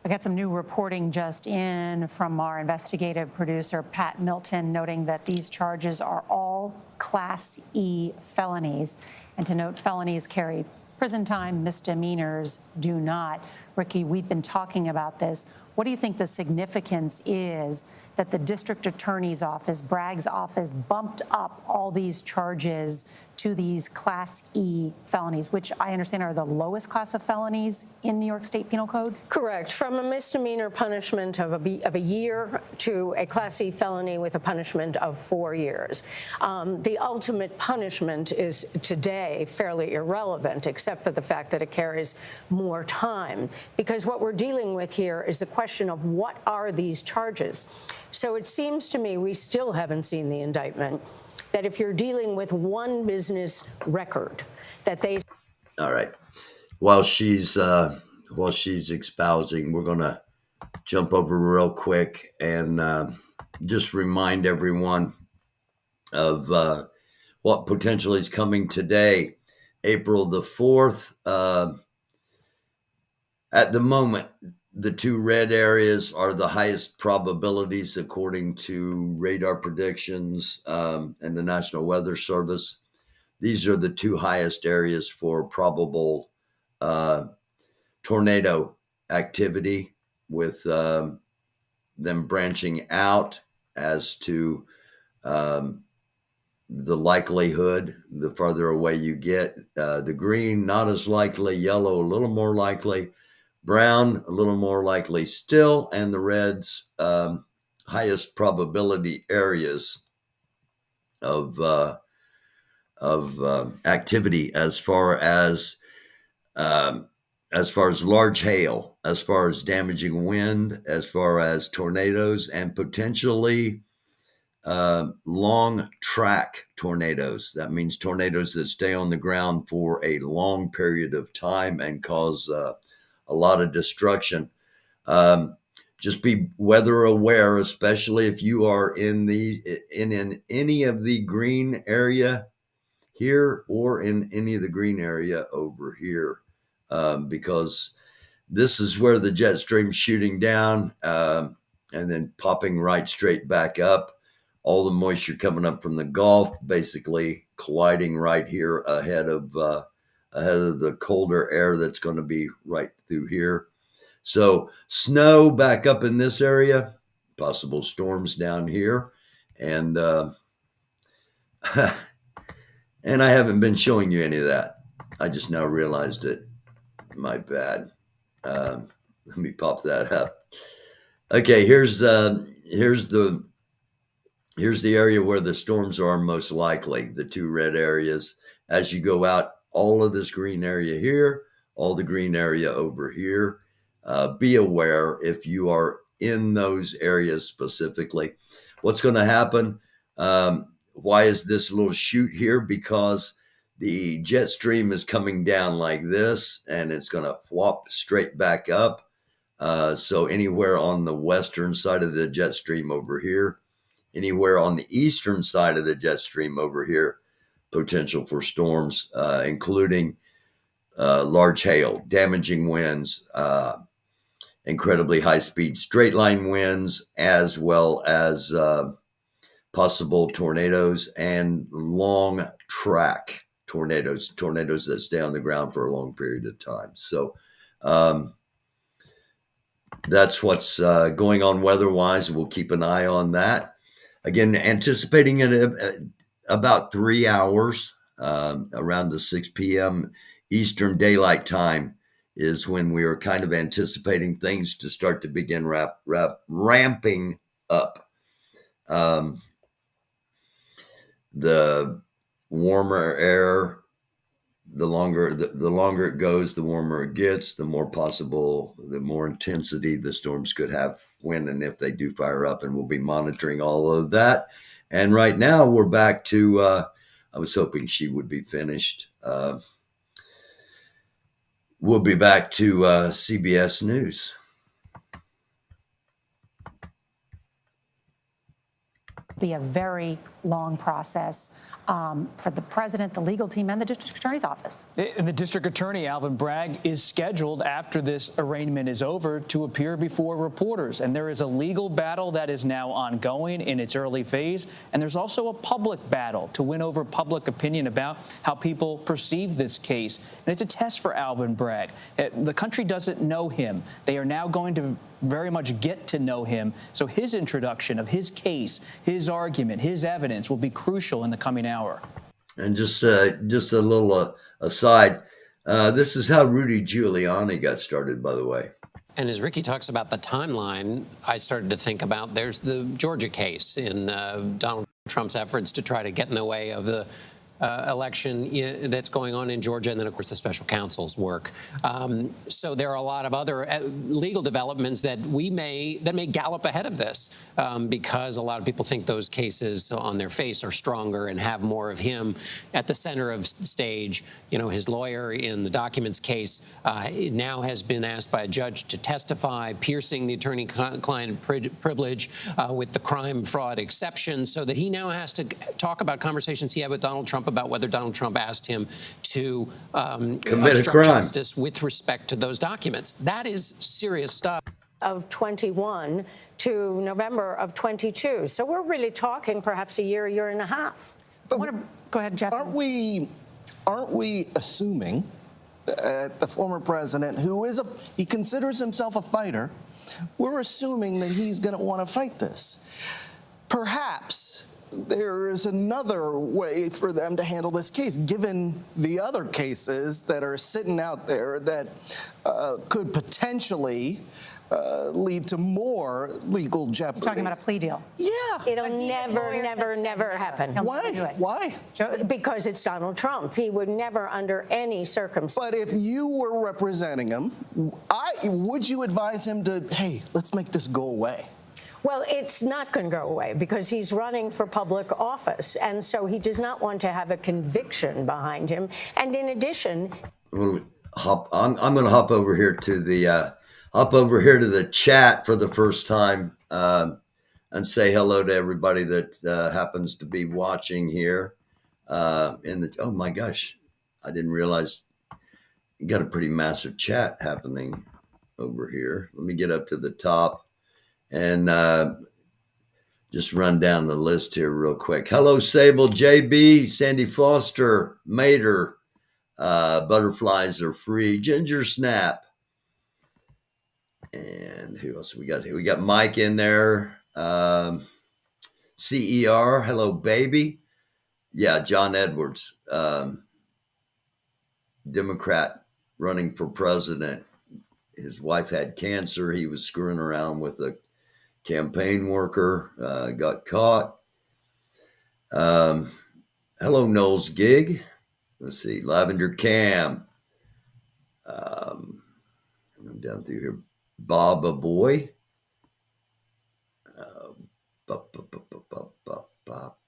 I got some new reporting just in from our investigative producer, Pat Milton, noting that these charges are all Class E felonies. And to note, felonies carry prison time, misdemeanors do not. Ricky, we've been talking about this. What do you think the significance is that the district attorney's office, Bragg's office, bumped up all these charges to these Class E felonies, which I understand are the lowest class of felonies in New York State Penal Code? Correct. From a misdemeanor punishment of a year to a Class E felony with a punishment of 4 years. The ultimate punishment is today fairly irrelevant, except for the fact that it carries more time. Because what we're dealing with here is the question of what are these charges? So it seems to me we still haven't seen the indictment, that if you're dealing with one business record, that they... All right. While she's espousing, we're going to jump over real quick and just remind everyone of what potentially is coming today, April the 4th. At the moment, the two red areas are the highest probabilities according to radar predictions and the National Weather Service. These are the two highest areas for probable tornado activity, with them branching out as to the likelihood. The farther away you get, the green, not as likely, yellow, a little more likely, brown, a little more likely still, and the reds, highest probability areas of activity as far as large hail, as far as damaging wind, as far as tornadoes, and potentially long track tornadoes. That means tornadoes that stay on the ground for a long period of time and cause a lot of destruction. Just be weather aware, especially if you are in any of the green area here or in any of the green area over here, because this is where the jet stream's shooting down and then popping right straight back up. All the moisture coming up from the Gulf, basically colliding right here ahead of the colder air that's going to be right through here. So snow back up in this area, possible storms down here, and and I haven't been showing you any of that. I just now realized it. My bad. Let me pop that up. Okay, here's the area where the storms are most likely, the two red areas. As you go out, all of this green area here, all the green area over here. Be aware if you are in those areas specifically. What's going to happen? Why is this little chute here? Because the jet stream is coming down like this, and it's going to whop straight back up. So anywhere on the western side of the jet stream over here, anywhere on the eastern side of the jet stream over here, potential for storms, including large hail, damaging winds, incredibly high-speed straight-line winds, as well as possible tornadoes and long-track tornadoes that stay on the ground for a long period of time. So that's what's going on weather-wise. We'll keep an eye on that. Again, anticipating it about 3 hours, around the 6 p.m. Eastern Daylight Time is when we are kind of anticipating things to start to begin ramping up. The warmer air, the longer it goes, the warmer it gets, the more intensity the storms could have when and if they do fire up, and we'll be monitoring all of that. And right now we're back to, I was hoping she would be finished. We'll be back to CBS News. Be a very long process for the president, the legal team, and the district attorney's office. And the district attorney, Alvin Bragg, is scheduled after this arraignment is over to appear before reporters. And there is a legal battle that is now ongoing in its early phase. And there's also a public battle to win over public opinion about how people perceive this case. And it's a test for Alvin Bragg. The country doesn't know him. They are now going to very much get to know him. So his introduction of his case, his argument, his evidence will be crucial in the coming hour. And just a little aside, this is how Rudy Giuliani got started, by the way. And as Ricky talks about the timeline, I started to think about there's the Georgia case in Donald Trump's efforts to try to get in the way of the election that's going on in Georgia, and then, of course, the special counsel's work. So there are a lot of other legal developments that may gallop ahead of this because a lot of people think those cases on their face are stronger and have more of him at the center of the stage. You know, his lawyer in the documents case now has been asked by a judge to testify, piercing the attorney-client privilege with the crime fraud exception, so that he now has to talk about conversations he had with Donald Trump about whether Donald Trump asked him to commit a crime. Justice with respect to those documents. That is serious stuff. Of 21 to November of 22. So we're really talking perhaps a year and a half. Go ahead, Jeff. Aren't we assuming that the former president, he considers himself a fighter, we're assuming that he's going to want to fight this? Perhaps there is another way for them to handle this case, given the other cases that are sitting out there that could potentially lead to more legal jeopardy. You're talking about a plea deal. Yeah. It'll never happen. Why? Why? Because it's Donald Trump. He would never, under any circumstance. But if you were representing him, would you advise him to, hey, let's make this go away? Well, it's not going to go away because he's running for public office. And so he does not want to have a conviction behind him. And in addition, I'm going to hop over here to the chat for the first time and say hello to everybody that happens to be watching here. Oh my gosh, I didn't realize you got a pretty massive chat happening over here. Let me get up to the top and just run down the list here real quick. Hello, Sable, JB, Sandy Foster, Mater, Butterflies Are Free, Ginger Snap. And who else we got here? We got Mike in there. CER, hello, baby. Yeah, John Edwards, Democrat running for president. His wife had cancer. He was screwing around with a campaign worker, got caught. Hello, Knowles Gig. Let's see, Lavender Cam. I'm down through here. Baba Boy.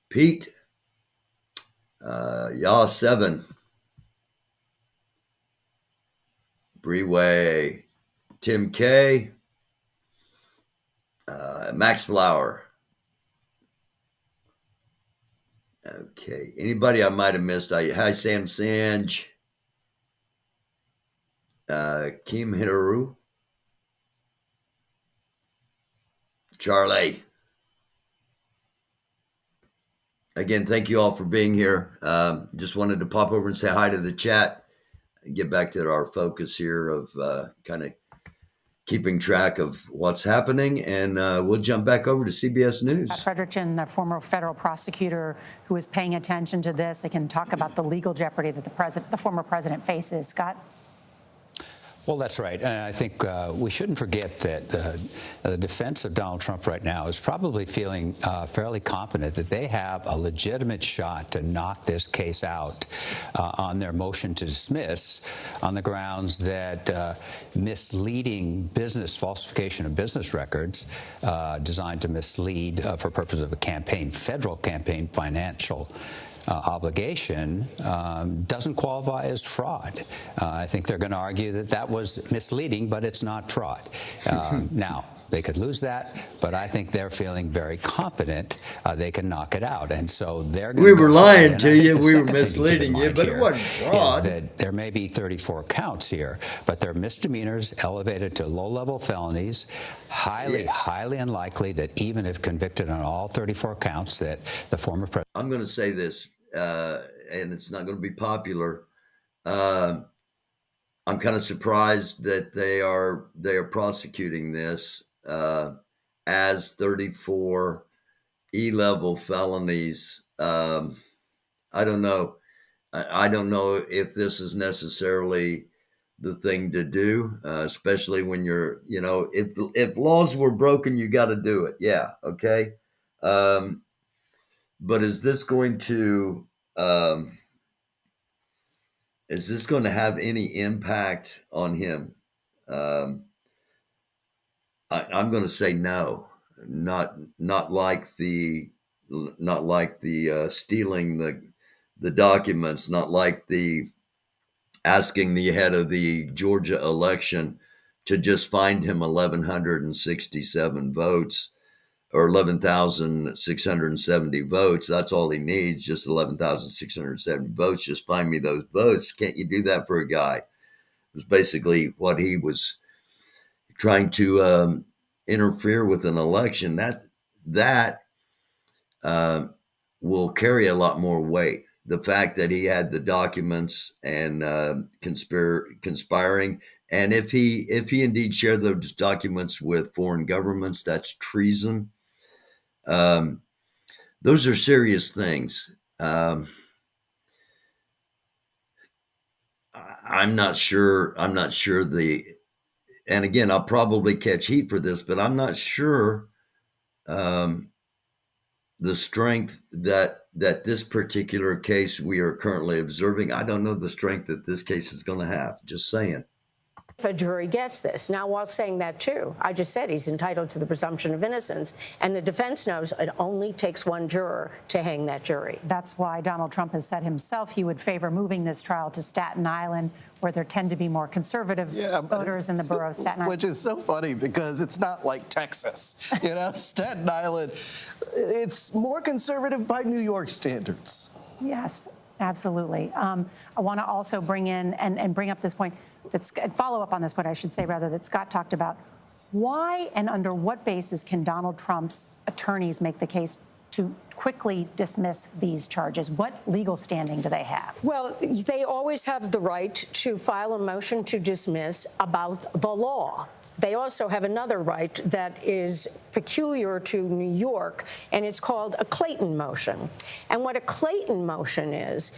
Pete. Yaw7. Breeway. Tim K. Max Flower. Okay. Anybody I might have missed? Hi, Sam Sanj. Kim Hitaru. Charlie. Again, thank you all for being here. Just wanted to pop over and say hi to the chat and get back to our focus here of kind of keeping track of what's happening. And we'll jump back over to CBS News. Frederickson, the former federal prosecutor who is paying attention to this, they can talk about the legal jeopardy that the former president faces. Scott? Well, that's right. And I think we shouldn't forget that the defense of Donald Trump right now is probably feeling fairly confident that they have a legitimate shot to knock this case out on their motion to dismiss on the grounds that misleading falsification of business records designed to mislead for purpose of a federal campaign financial obligation doesn't qualify as fraud. I think they're going to argue that that was misleading, but it's not fraud. Now, they could lose that, but I think they're feeling very confident they can knock it out. And so they're going to... We were lying to you. We were misleading you, but it wasn't fraud. That there may be 34 counts here, but they're misdemeanors elevated to low-level felonies. Highly unlikely that even if convicted on all 34 counts that the former president... I'm going to say this, and it's not going to be popular. I'm kind of surprised that they are prosecuting this as 34 E-level felonies. I don't know. I don't know if this is necessarily the thing to do, especially when you're, if laws were broken, you got to do it. Yeah. Okay. But is this going to have any impact on him? I'm going to say no, not like the stealing the documents, not like the asking the head of the Georgia election to just find him 1,167 votes or 11,670 votes. That's all he needs, just 11,670 votes. Just find me those votes. Can't you do that for a guy? It was basically what he was trying to interfere with an election. That will carry a lot more weight. The fact that he had the documents and conspiring, and if he indeed shared those documents with foreign governments, that's treason. Those are serious things. I'm not sure. And again, I'll probably catch heat for this, but I'm not sure the strength that this particular case we are currently observing. I don't know the strength that this case is going to have. Just saying. If a jury gets this. Now, while saying that, too, I just said he's entitled to the presumption of innocence, and the defense knows it only takes one juror to hang that jury. That's why Donald Trump has said himself he would favor moving this trial to Staten Island, where there tend to be more conservative voters in the borough of Staten Island. Which is so funny because it's not like Texas. Staten Island, it's more conservative by New York standards. Yes, absolutely. I want to also bring in and bring up this point, follow up on this point, I should say, rather, that Scott talked about. Why and under what basis can Donald Trump's attorneys make the case to quickly dismiss these charges? What legal standing do they have? Well, they always have the right to file a motion to dismiss about the law. They also have another right that is peculiar to New York, and it's called a Clayton motion. And what a Clayton motion is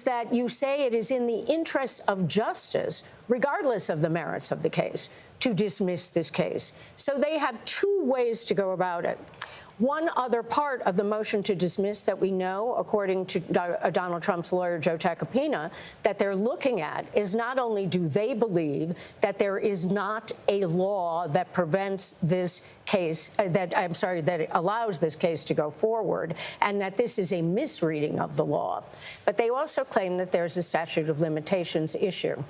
that you say it is in the interest of justice, regardless of the merits of the case, to dismiss this case. So they have two ways to go about it. One other part of the motion to dismiss that we know, according to Donald Trump's lawyer, Joe Tacopina, that they're looking at is not only do they believe that there is not a law that prevents this case, that allows this case to go forward, and that this is a misreading of the law, but they also claim that there's a statute of limitations issue.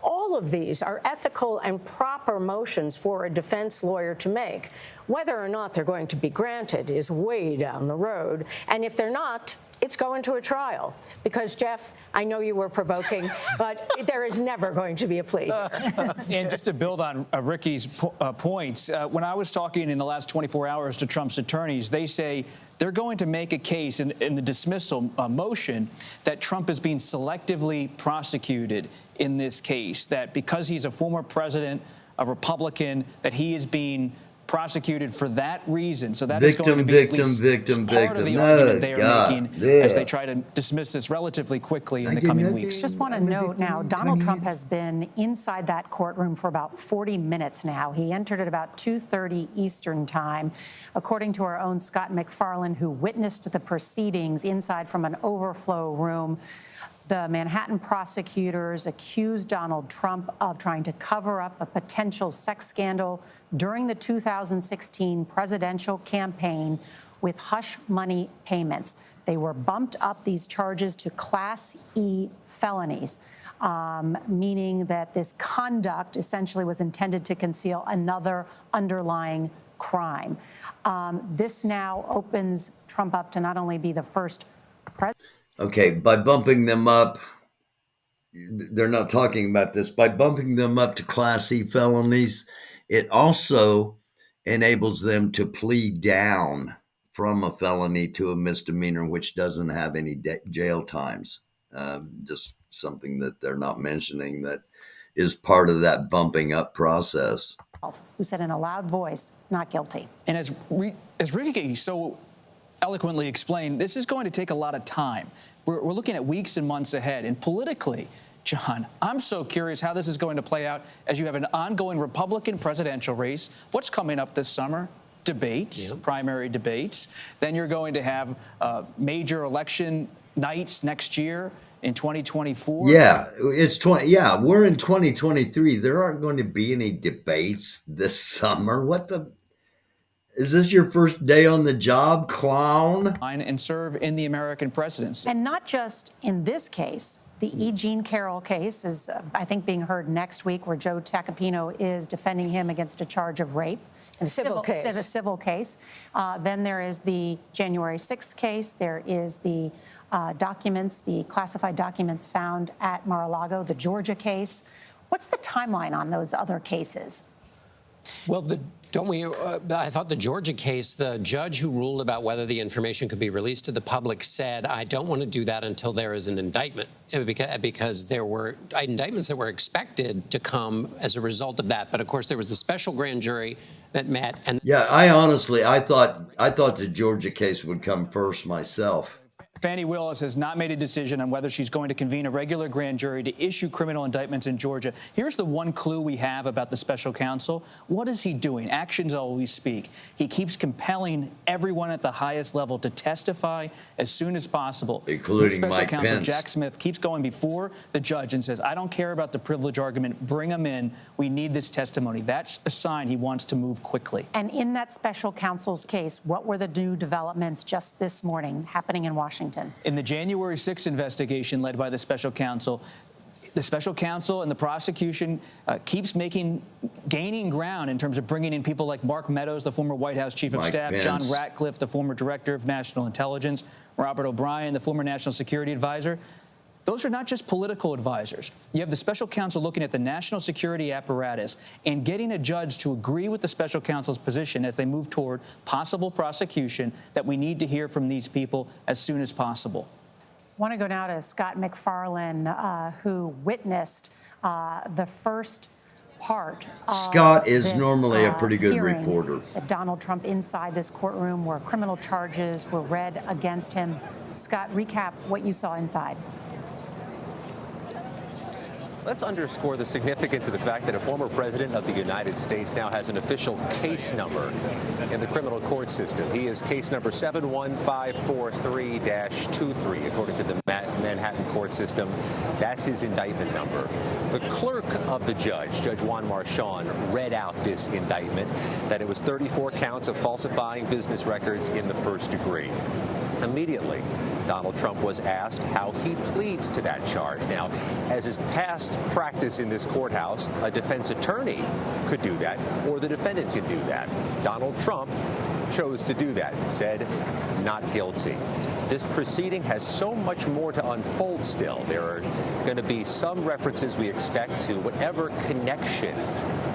All All of these are ethical and proper motions for a defense lawyer to make. Whether or not they're going to be granted is way down the road. And if they're not, it's going to a trial. Because, Jeff, I know you were provoking, but there is never going to be a plea. And just to build on Ricky's points, when I was talking in the last 24 hours to Trump's attorneys, they say they're going to make a case in the dismissal motion that Trump is being selectively prosecuted in this case, that because he's a former president, a Republican, that he is being prosecuted for that reason. So that is going to be at least part of the argument they are making as they try to dismiss this relatively quickly in the coming weeks. Just want to note now, Donald Trump has been inside that courtroom for about 40 minutes now. He entered at about 2:30 Eastern time. According to our own Scott McFarlane, who witnessed the proceedings inside from an overflow room, the Manhattan prosecutors accused Donald Trump of trying to cover up a potential sex scandal during the 2016 presidential campaign with hush money payments. They were bumped up, these charges, to Class E felonies, meaning that this conduct essentially was intended to conceal another underlying crime. This now opens Trump up to not only be the first president. Okay, by bumping them up, they're not talking about this. By bumping them up to Class E felonies, it also enables them to plead down from a felony to a misdemeanor, which doesn't have any jail times. Just something that they're not mentioning that is part of that bumping up process. Who said in a loud voice, not guilty. And as Ricky so eloquently explained, this is going to take a lot of time. We're looking at weeks and months ahead. And politically, John, I'm so curious how this is going to play out as you have an ongoing Republican presidential race. What's coming up this summer? Debates, primary debates. Then you're going to have major election nights next year in 2024. Yeah, we're in 2023. There aren't going to be any debates this summer. What the? Is this your first day on the job, clown? And serve in the American presidency. And not just in this case. The E. Jean Carroll case is, I think, being heard next week, where Joe Tacopino is defending him against a charge of rape. A civil case. Then there is the January 6th case. There is the documents, the classified documents found at Mar-a-Lago, the Georgia case. What's the timeline on those other cases? Well, I thought the Georgia case, the judge who ruled about whether the information could be released to the public said, I don't want to do that until there is an indictment, because there were indictments that were expected to come as a result of that. But of course, there was a special grand jury that met. And yeah, I thought the Georgia case would come first myself. Fani Willis has not made a decision on whether she's going to convene a regular grand jury to issue criminal indictments in Georgia. Here's the one clue we have about the special counsel. What is he doing? Actions always speak. He keeps compelling everyone at the highest level to testify as soon as possible. Including the special Mike counsel, Pence. Jack Smith, keeps going before the judge and says, I don't care about the privilege argument. Bring him in. We need this testimony. That's a sign he wants to move quickly. And in that special counsel's case, what were the new developments just this morning happening in Washington? In the January 6th investigation led by the special counsel and the prosecution keeps gaining ground in terms of bringing in people like Mark Meadows, the former White House chief of staff, Pence. John Ratcliffe, the former director of national intelligence, Robert O'Brien, the former national security advisor. Those are not just political advisors. You have the special counsel looking at the national security apparatus and getting a judge to agree with the special counsel's position as they move toward possible prosecution, that we need to hear from these people as soon as possible. I want to go now to Scott McFarlane, who witnessed the first part of Scott is this, normally a pretty good hearing reporter. That Donald Trump inside this courtroom where criminal charges were read against him. Scott, recap what you saw inside. Let's underscore the significance of the fact that a former president of the United States now has an official case number in the criminal court system. He is case number 71543-23, according to the Manhattan court system. That's his indictment number. The clerk of the judge, Judge Juan Marchand, read out this indictment, that it was 34 counts of falsifying business records in the first degree. immediately. Donald Trump was asked how he pleads to that charge. Now, as is past practice in this courthouse, a defense attorney could do that, or the defendant could do that. Donald Trump chose to do that, said not guilty. This proceeding has so much more to unfold still. There are going to be some references we expect to whatever connection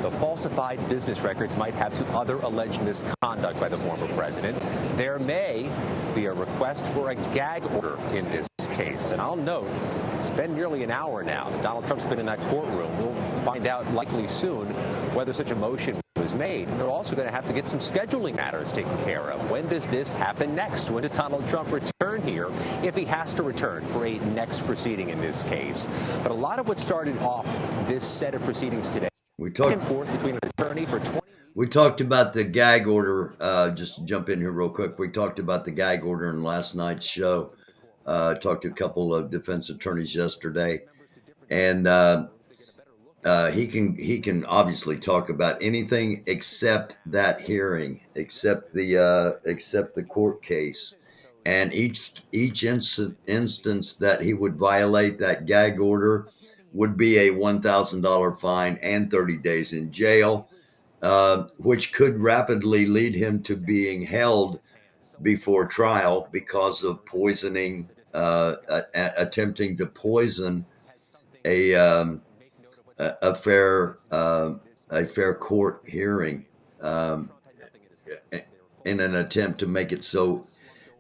the falsified business records might have to other alleged misconduct by the former president. There may be a request for a gag order in this case. And I'll note, it's been nearly an hour now. Donald Trump's been in that courtroom. We'll find out likely soon whether such a motion was made. They're also going to have to get some scheduling matters taken care of. When does this happen next? When does Donald Trump return here, if he has to return for a next proceeding in this case? But a lot of what started off this set of proceedings today, back and forth between an attorney for 20 We talked about the gag order, just to jump in here real quick. We talked about the gag order in last night's show. Talked to a couple of defense attorneys yesterday, and he can obviously talk about anything except that hearing, except the court case, and each instance that he would violate that gag order would be a $1,000 fine and 30 days in jail, which could rapidly lead him to being held before trial because of poisoning, attempting to poison a fair court hearing, in an attempt to make it so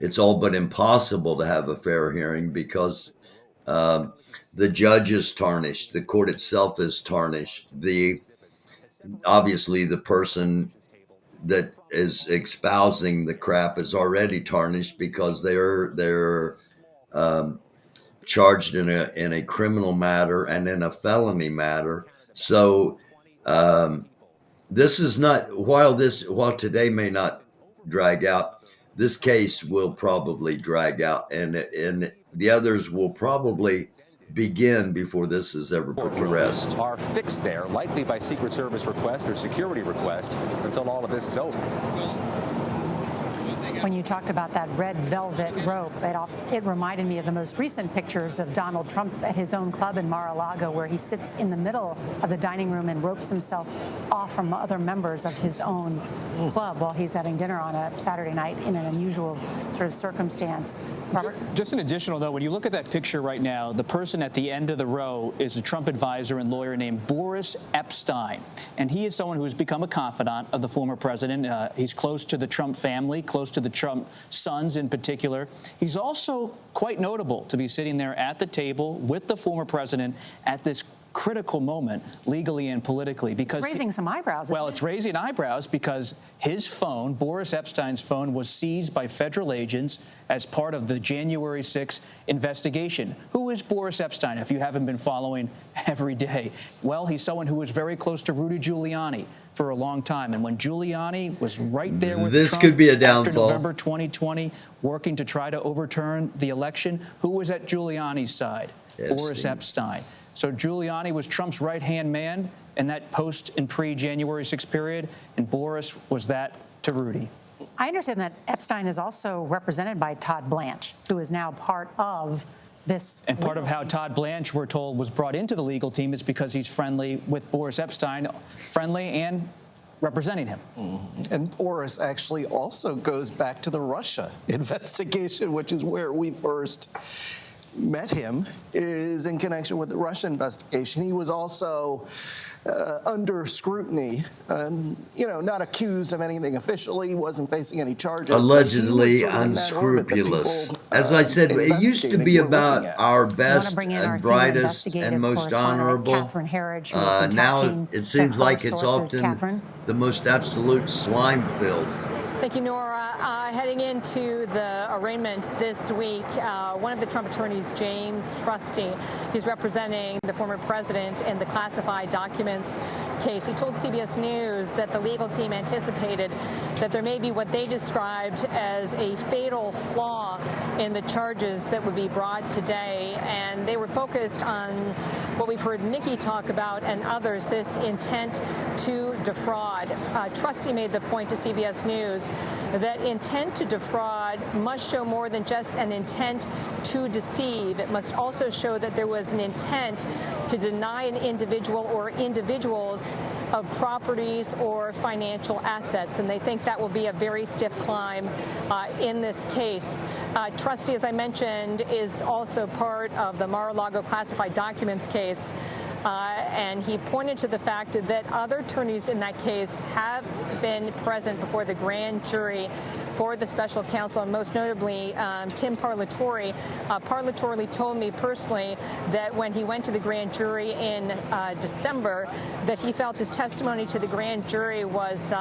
it's all but impossible to have a fair hearing because the judge is tarnished, the court itself is tarnished, obviously the person that is espousing the crap is already tarnished because they're charged in a criminal matter and in a felony matter. So this is not, while today may not drag out, this case will probably drag out, and the others will probably begin before this is ever put to rest. Are fixed there, likely by Secret Service request or security request, until all of this is over. When you talked about that red velvet rope, it reminded me of the most recent pictures of Donald Trump at his own club in Mar-a-Lago, where he sits in the middle of the dining room and ropes himself off from other members of his own club while he's having dinner on a Saturday night in an unusual sort of circumstance. Robert? Just an additional note, when you look at that picture right now, the person at the end of the row is a Trump advisor and lawyer named Boris Epshteyn. And he is someone who has become a confidant of the former president. He's close to the Trump family, close to the Trump sons in particular. He's also quite notable to be sitting there at the table with the former president at this critical moment, legally and politically, because it's raising some eyebrows. Well, it's raising eyebrows because his phone, Boris Epshteyn's phone, was seized by federal agents as part of the January 6th investigation. Who is Boris Epshteyn, if you haven't been following every day? Well, he's someone who was very close to Rudy Giuliani for a long time, and when Giuliani was right there with Trump could be a downfall. After November 2020, working to try to overturn the election, who was at Giuliani's side? Boris Epshteyn. So Giuliani was Trump's right-hand man in that post and pre-January 6th period, and Boris was that to Rudy. I understand that Epshteyn is also represented by Todd Blanche, who is now part of this. And part of how Todd Blanche, we're told, was brought into the legal team is because he's friendly with Boris Epshteyn, friendly and representing him. And Boris actually also goes back to the Russia investigation, which is where we first met him, is in connection with the Russia investigation. He was also under scrutiny, not accused of anything officially, wasn't facing any charges. Allegedly unscrupulous. As I said, it used to be about our best and brightest and most honorable. Now it seems like it's often the most absolute slime-filled. Thank you, Nora. Heading into the arraignment this week, one of the Trump attorneys, James Trusty, he's representing the former president in the classified documents case. He told CBS News that the legal team anticipated that there may be what they described as a fatal flaw in the charges that would be brought today. And they were focused on what we've heard Nikki talk about and others, this intent to defraud. Trusty made the point to CBS News that intent to defraud must show more than just an intent to deceive. It must also show that there was an intent to deny an individual or individuals of properties or financial assets. And they think that will be a very stiff climb in this case. Trustee, as I mentioned, is also part of the Mar-a-Lago classified documents case. And he pointed to the fact that other attorneys in that case have been present before the grand jury for the special counsel, and most notably Tim Parlatore. Parlatore told me personally that when he went to the grand jury in December, that he felt his testimony to the grand jury was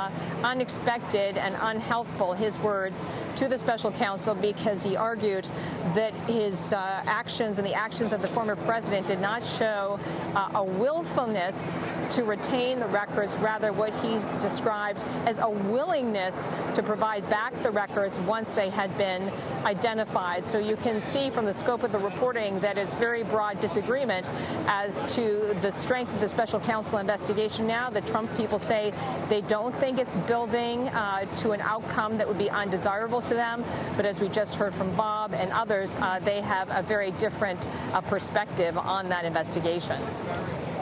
unexpected and unhelpful, his words, to the special counsel, because he argued that his actions and the actions of the former president did not show a willfulness to retain the records, rather what he described as a willingness to provide back the records once they had been identified. So you can see from the scope of the reporting that it's very broad disagreement as to the strength of the special counsel investigation now. The Trump people say they don't think it's building to an outcome that would be undesirable to them. But as we just heard from Bob and others, they have a very different perspective on that investigation.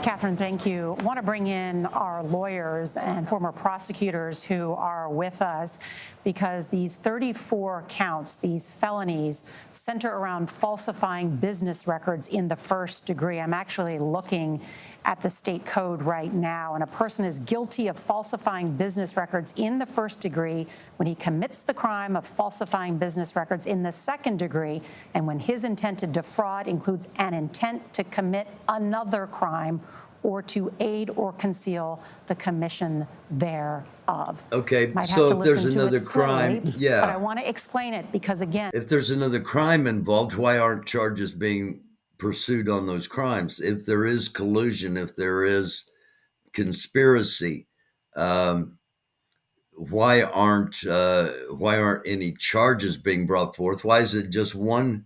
Catherine, thank you. I want to bring in our lawyers and former prosecutors who are with us, because these 34 counts, these felonies, center around falsifying business records in the first degree. I'm actually looking at the state code right now, and a person is guilty of falsifying business records in the first degree when he commits the crime of falsifying business records in the second degree, and when his intent to defraud includes an intent to commit another crime or to aid or conceal the commission thereof. Okay, Might have so to if there's listen to it another slowly, crime, yeah. But I want to explain it because, again, If there's another crime involved, why aren't charges being pursued on those crimes? If there is collusion, if there is conspiracy, why aren't any charges being brought forth? Why is it just one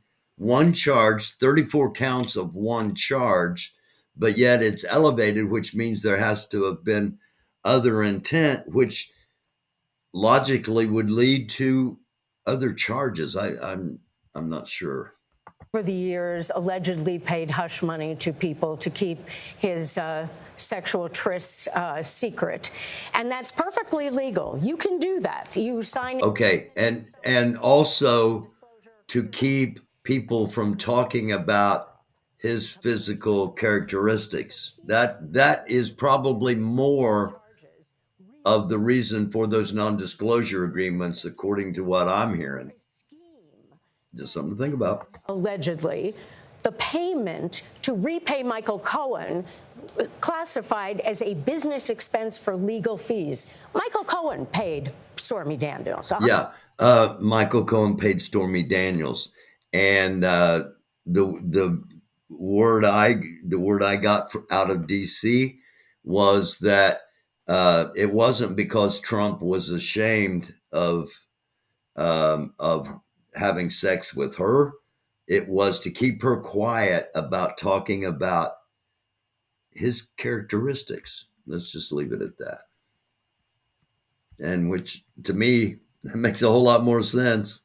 charge, 34 counts of one charge, but yet it's elevated, which means there has to have been other intent, which logically would lead to other charges? I'm not sure. For the years, allegedly paid hush money to people to keep his sexual trysts secret. And that's perfectly legal. You can do that. You sign. Okay. And also to keep people from talking about his physical characteristics. That is probably more of the reason for those non-disclosure agreements, according to what I'm hearing. Just something to think about. Allegedly, the payment to repay Michael Cohen classified as a business expense for legal fees. Michael Cohen paid Stormy Daniels. Yeah, Michael Cohen paid Stormy Daniels, and the word I got out of D.C. was that it wasn't because Trump was ashamed of having sex with her. It was to keep her quiet about talking about his characteristics. Let's just leave it at that. And which, to me, that makes a whole lot more sense.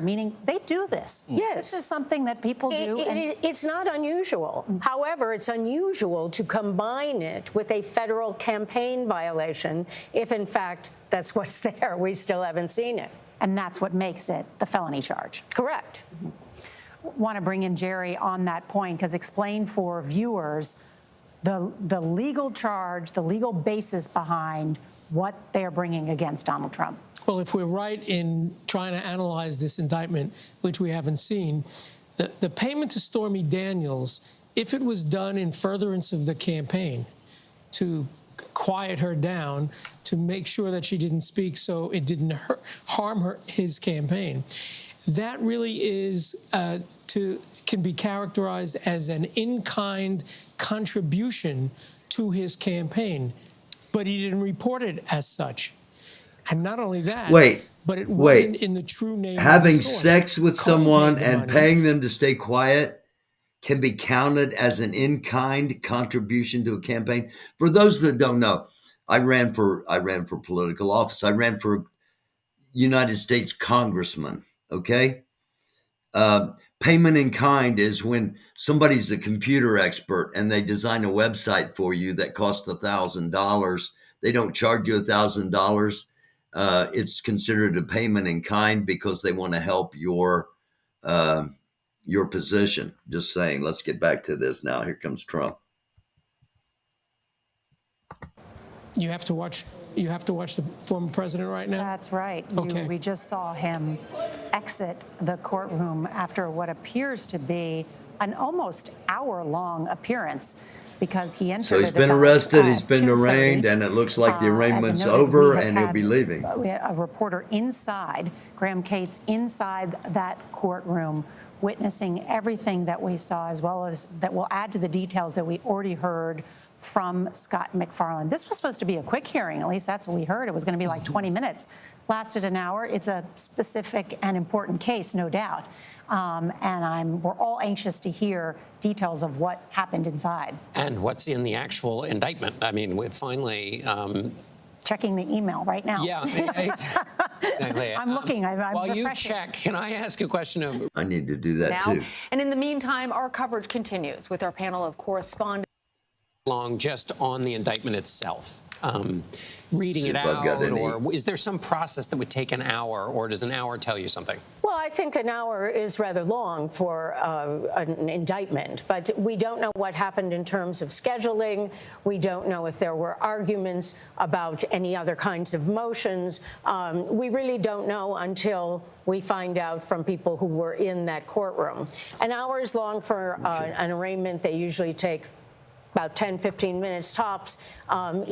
Meaning they do this. Yes. This is something that people do. It's not unusual. However, it's unusual to combine it with a federal campaign violation if, in fact, that's what's there. We still haven't seen it. And that's what makes it the felony charge. Correct. Want to bring in Jerry on that point, because explain for viewers the legal charge, the legal basis behind what they're bringing against Donald Trump. Well, if we're right in trying to analyze this indictment, which we haven't seen, the payment to Stormy Daniels, if it was done in furtherance of the campaign to quiet her down, to make sure that she didn't speak so it didn't harm his campaign, that really is can be characterized as an in-kind contribution to his campaign, but he didn't report it as such. And not only that, but it wasn't in the true name having of the source. sex with someone and money. paying them to stay quiet can be counted as an in-kind contribution to a campaign. For those that don't know, I ran for political office. I ran for United States congressman. Okay. Payment in kind is when somebody's a computer expert and they design a website for you that costs $1,000. They don't charge you $1,000. It's considered a payment in kind because they want to help your position. Just saying. Let's get back to this now. Here comes Trump. You have to watch the former president right now? That's right. Okay. We just saw him exit the courtroom after what appears to be an almost hour-long appearance because he entered. So he's been arrested, he's been arraigned, and it looks like the arraignment's over and he'll be leaving. A reporter inside, Graham Cates, inside that courtroom, witnessing everything that we saw, as well as that will add to the details that we already heard from Scott McFarland. This was supposed to be a quick hearing, at least that's what we heard. It was going to be like 20 minutes, lasted an hour. It's a specific and important case, no doubt. We're all anxious to hear details of what happened inside. And what's in the actual indictment. I mean, we finally... Checking the email right now. Yeah, exactly. I'm looking. I'm While refreshing. you check, can I ask a question of... I need to do that now? too. And in the meantime, our coverage continues with our panel of correspondents. Long just on the indictment itself, reading it if I've got out, any. or is there some process that would take an hour, or does an hour tell you something? Well, I think an hour is rather long for an indictment, but we don't know what happened in terms of scheduling. We don't know if there were arguments about any other kinds of motions. We really don't know until we find out from people who were in that courtroom. An hour is long for an arraignment. They usually take about 10, 15 minutes tops, and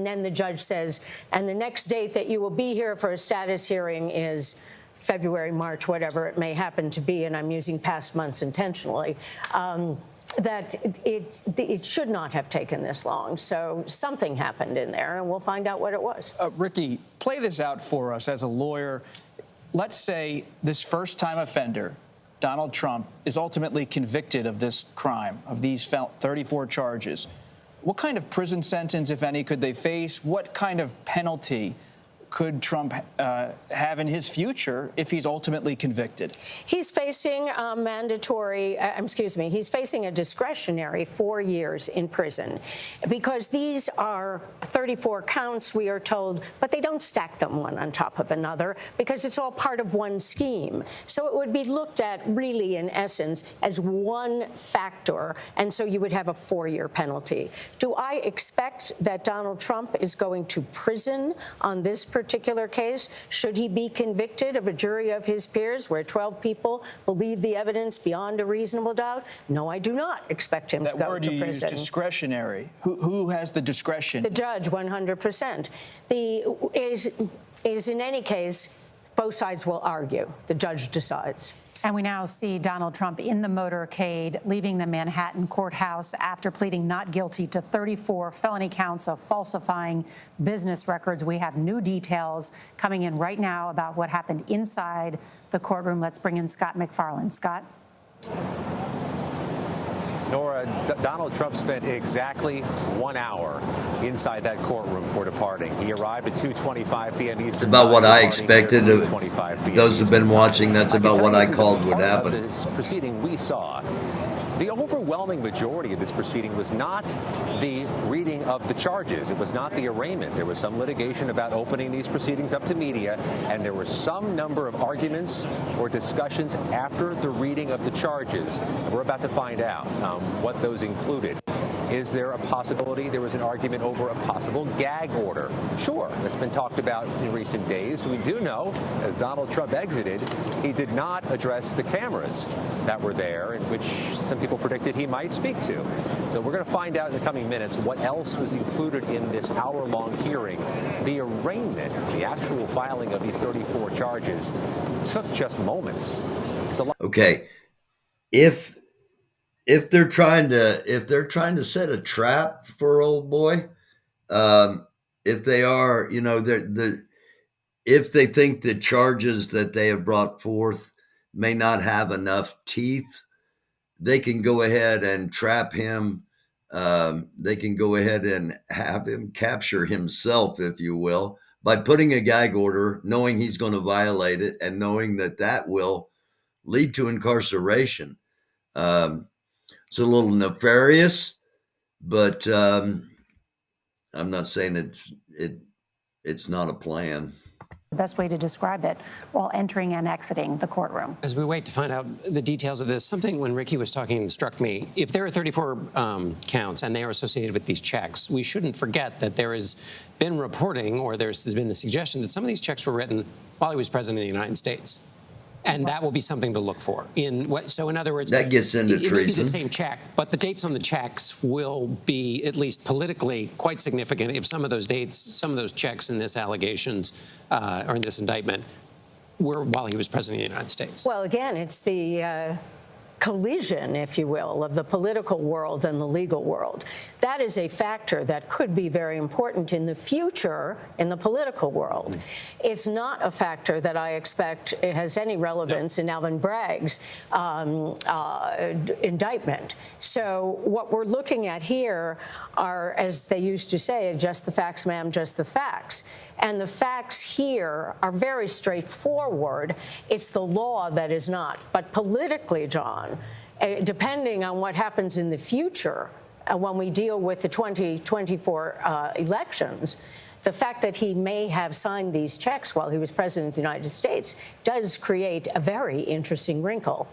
then the judge says, and the next date that you will be here for a status hearing is February, March, whatever it may happen to be, and I'm using past months intentionally, that it should not have taken this long. So something happened in there, and we'll find out what it was. Ricky, play this out for us as a lawyer. Let's say this first-time offender, Donald Trump, is ultimately convicted of this crime, of these 34 charges. What kind of prison sentence, if any, could they face? What kind of penalty could Trump have in his future if he's ultimately convicted? He's facing a he's facing a discretionary 4 years in prison because these are 34 counts, we are told, but they don't stack them one on top of another because it's all part of one scheme. So it would be looked at really, in essence, as one factor, and so you would have a 4-year penalty. Do I expect that Donald Trump is going to prison on this particular case? Should he be convicted of a jury of his peers where 12 people believe the evidence beyond a reasonable doubt? No, I do not expect him to go to prison. That word you use, discretionary. Who has the discretion? The judge, 100%. Is in any case, both sides will argue. The judge decides. And we now see Donald Trump in the motorcade leaving the Manhattan courthouse after pleading not guilty to 34 felony counts of falsifying business records. We have new details coming in right now about what happened inside the courtroom. Let's bring in Scott McFarland. Scott? Nora, Donald Trump spent exactly 1 hour inside that courtroom before departing. He arrived at 2:25 p.m. Eastern. It's about what I expected. Those who've been watching, that's about what I called would happen. This proceeding we saw, the overwhelming majority of this proceeding was not the reading of the charges. It was not the arraignment. There was some litigation about opening these proceedings up to media, and there were some number of arguments or discussions after the reading of the charges. We're about to find out what those included. Is there a possibility there was an argument over a possible gag order? Sure, that's been talked about in recent days. We do know, as Donald Trump exited, he did not address the cameras that were there, in which some people predicted he might speak to. So we're going to find out in the coming minutes what else was included in this hour-long hearing. The arraignment, the actual filing of these 34 charges, took just moments. Okay, if they're trying to set a trap for old boy, if they are, if they think the charges that they have brought forth may not have enough teeth, they can go ahead and trap him. They can go ahead and have him capture himself, if you will, by putting a gag order, knowing he's going to violate it and knowing that that will lead to incarceration. It's a little nefarious, but I'm not saying it's not a plan. The best way to describe it while entering and exiting the courtroom. As we wait to find out the details of this, something when Ricky was talking struck me. If there are 34 counts and they are associated with these checks, we shouldn't forget that there has been reporting, or there's been the suggestion that some of these checks were written while he was president of the United States. And that will be something to look for. So in other words, that gets into treason. It may be the same check, but the dates on the checks will be, at least politically, quite significant if some of those dates, some of those checks in this allegations or in this indictment were while he was president of the United States. Well, again, it's the collision, if you will, of the political world and the legal world. That is a factor that could be very important in the future in the political world. It's not a factor that I expect has any relevance in Alvin Bragg's indictment. So what we're looking at here are, as they used to say, just the facts, ma'am, just the facts. And the facts here are very straightforward. It's the law that is not. But politically, John, depending on what happens in the future, when we deal with the 2024 elections, the fact that he may have signed these checks while he was president of the United States does create a very interesting wrinkle.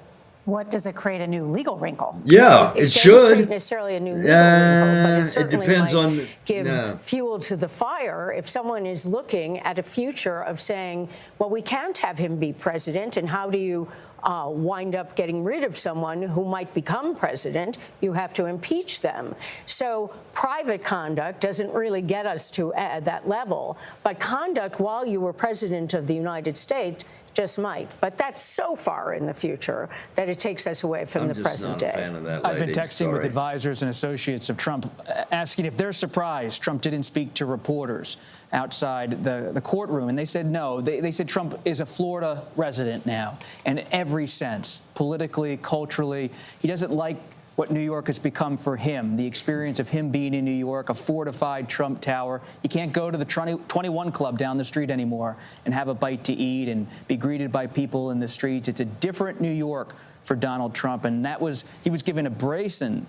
What does it create a new legal wrinkle? Yeah, it should. Not necessarily a new legal wrinkle, but it certainly depends might on give fuel to the fire if someone is looking at a future of saying, well, we can't have him be president, and how do you wind up getting rid of someone who might become president? You have to impeach them. So private conduct doesn't really get us to that level, but conduct while you were president of the United States just might. But that's so far in the future that it takes us away from the present day. I've been texting with advisors and associates of Trump, asking if they're surprised Trump didn't speak to reporters outside the courtroom. And they said no. They said Trump is a Florida resident now in every sense, politically, culturally. He doesn't like what New York has become for him, the experience of him being in New York, a fortified Trump Tower. You can't go to the 21 Club down the street anymore and have a bite to eat and be greeted by people in the streets. It's a different New York for Donald Trump, and he was given a bracing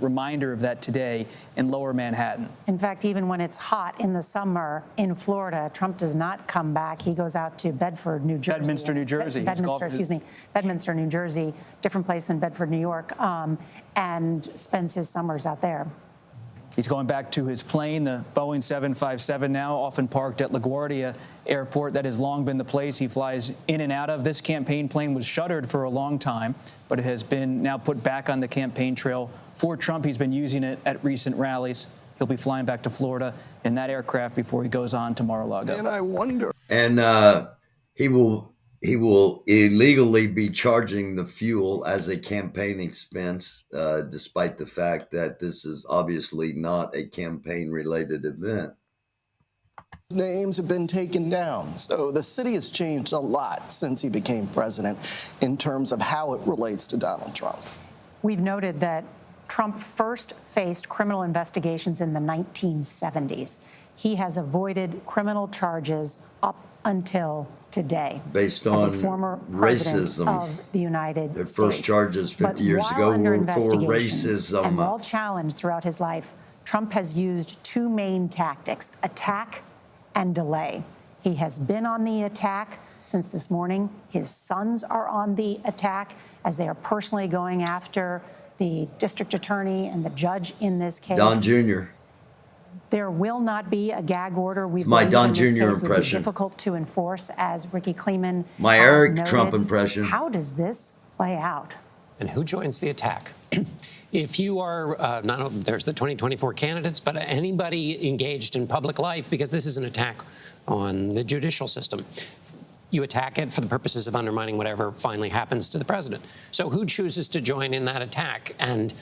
reminder of that today in Lower Manhattan. In fact, even when it's hot in the summer in Florida, Trump does not come back. He goes out to Bedford, New Jersey. Bedminster, New Jersey. Bedminster, New Jersey, different place than Bedford, New York, and spends his summers out there. He's going back to his plane, the Boeing 757 now, often parked at LaGuardia Airport. That has long been the place he flies in and out of. This campaign plane was shuttered for a long time, but it has been now put back on the campaign trail for Trump. He's been using it at recent rallies. He'll be flying back to Florida in that aircraft before he goes on to Mar-a-Lago. And I wonder. And he will illegally be charging the fuel as a campaign expense, despite the fact that this is obviously not a campaign-related event. Names have been taken down. So the city has changed a lot since he became president in terms of how it relates to Donald Trump. We've noted that Trump first faced criminal investigations in the 1970s. He has avoided criminal charges up until today. Based on as a former racism of the United States. The first charges 50 years ago were for racism. And while challenged throughout his life, Trump has used two main tactics: attack and delay. He has been on the attack since this morning. His sons are on the attack as they are personally going after the district attorney and the judge in this case. Don Jr. There will not be a gag order. We my Don in this Jr. case impression. would be difficult to enforce, as Ricky Kleeman My has Eric noted. Trump impression. How does this play out? And who joins the attack? If you are, there's the 2024 candidates, but anybody engaged in public life, because this is an attack on the judicial system. You attack it for the purposes of undermining whatever finally happens to the president. So who chooses to join in that attack? And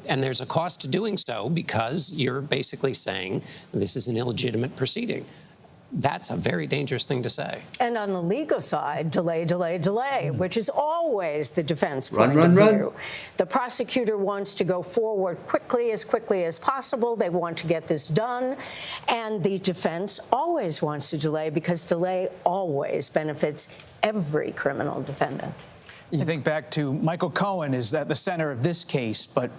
there's a cost to doing so, because you're basically saying this is an illegitimate proceeding. That's a very dangerous thing to say. And on the legal side, delay, delay, delay, which is always the defense point Run, of run, view. The prosecutor wants to go forward quickly as possible. They want to get this done. And the defense always wants to delay because delay always benefits every criminal defendant. You think back to Michael Cohen is at the center of this case, but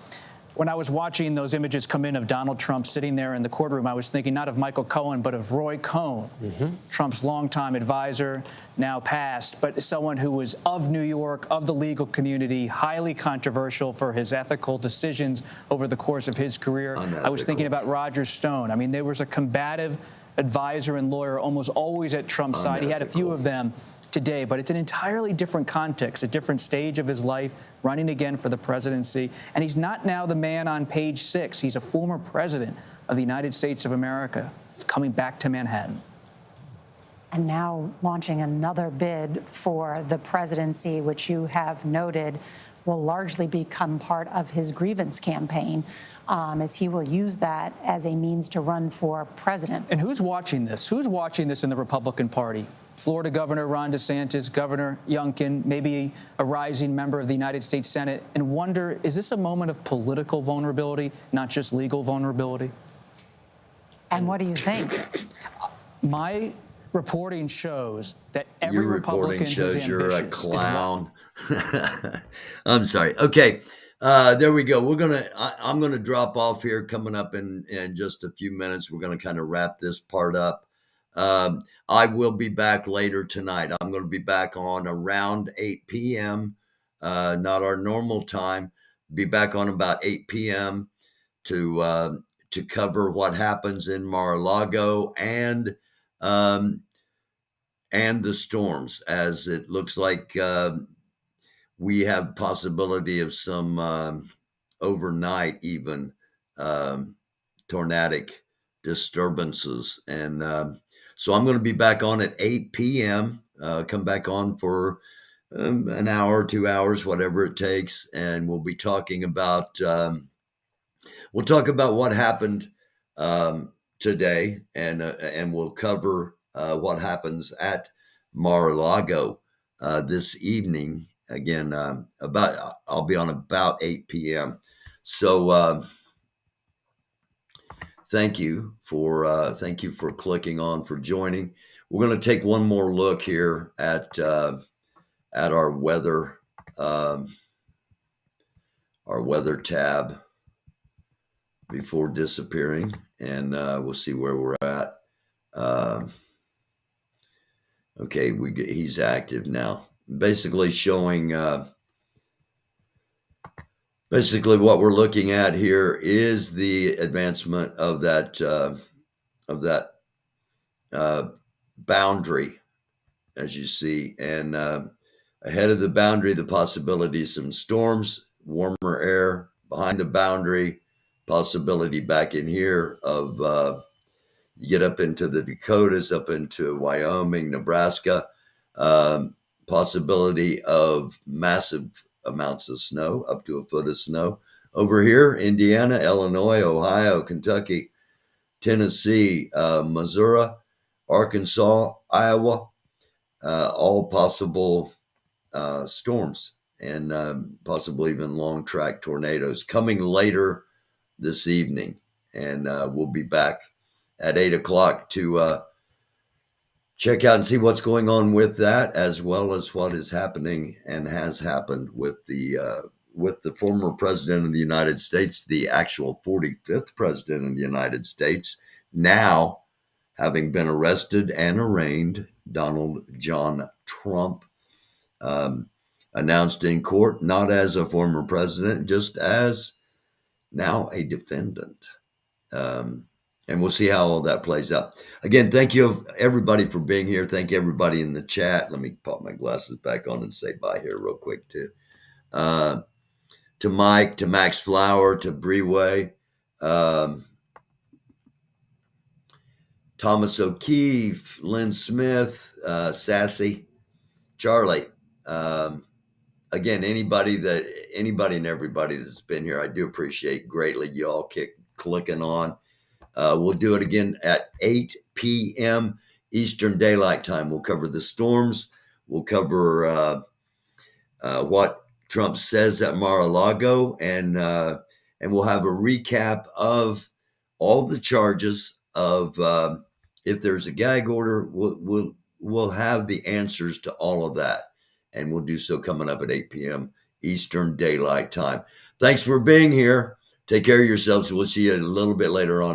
when I was watching those images come in of Donald Trump sitting there in the courtroom, I was thinking not of Michael Cohen, but of Roy Cohn, Trump's longtime advisor, now passed, but someone who was of New York, of the legal community, highly controversial for his ethical decisions over the course of his career. I was thinking about Roger Stone. I mean, there was a combative advisor and lawyer almost always at Trump's side. He had a few of them today, but it's an entirely different context, a different stage of his life, running again for the presidency. And he's not now the man on page 6. He's a former president of the United States of America, coming back to Manhattan. And now launching another bid for the presidency, which you have noted will largely become part of his grievance campaign, as he will use that as a means to run for president. And who's watching this? Who's watching this in the Republican Party? Florida Governor Ron DeSantis, Governor Youngkin, maybe a rising member of the United States Senate, and wonder, is this a moment of political vulnerability, not just legal vulnerability? And what do you think? My reporting shows that every Republican shows who's you're a ambitious clown. I'm sorry. Okay. There we go. I'm gonna drop off here coming up in just a few minutes. We're gonna kind of wrap this part up. I will be back later tonight. I'm going to be back on around 8 p.m., not our normal time. Be back on about 8 p.m. to cover what happens in Mar-a-Lago and the storms, as it looks like we have possibility of some overnight even tornadic disturbances. And so I'm going to be back on at 8 p.m., come back on for an hour, 2 hours, whatever it takes. And we'll be talking about, what happened today, and we'll cover what happens at Mar-a-Lago this evening. Again, I'll be on about 8 p.m. So, thank you for clicking on, for joining. We're going to take one more look here at our weather tab before disappearing, and we'll see where we're at. Okay, he's active now. Basically showing. Basically, what we're looking at here is the advancement of that boundary, as you see, and ahead of the boundary, the possibility of some storms, warmer air behind the boundary, possibility back in here of you get up into the Dakotas, up into Wyoming, Nebraska, possibility of massive amounts of snow, up to a foot of snow. Over here, Indiana, Illinois, Ohio, Kentucky, Tennessee, Missouri, Arkansas, Iowa, all possible storms, and possibly even long track tornadoes coming later this evening. And we'll be back at 8 o'clock to check out and see what's going on with that, as well as what is happening and has happened with the former president of the United States, the actual 45th president of the United States, now having been arrested and arraigned, Donald John Trump, announced in court, not as a former president, just as now a defendant. And we'll see how all that plays out. Again, thank you, everybody, for being here. Thank you, everybody in the chat. Let me pop my glasses back on and say bye here real quick, too. To Mike, to Max Flower, to Breeway, Thomas O'Keefe, Lynn Smith, Sassy, Charlie. Again, anybody and everybody that's been here, I do appreciate greatly you all clicking on. We'll do it again at 8 p.m. Eastern Daylight Time. We'll cover the storms. We'll cover what Trump says at Mar-a-Lago, and we'll have a recap of all the charges of if there's a gag order. We'll have the answers to all of that, and we'll do so coming up at 8 p.m. Eastern Daylight Time. Thanks for being here. Take care of yourselves. We'll see you a little bit later on.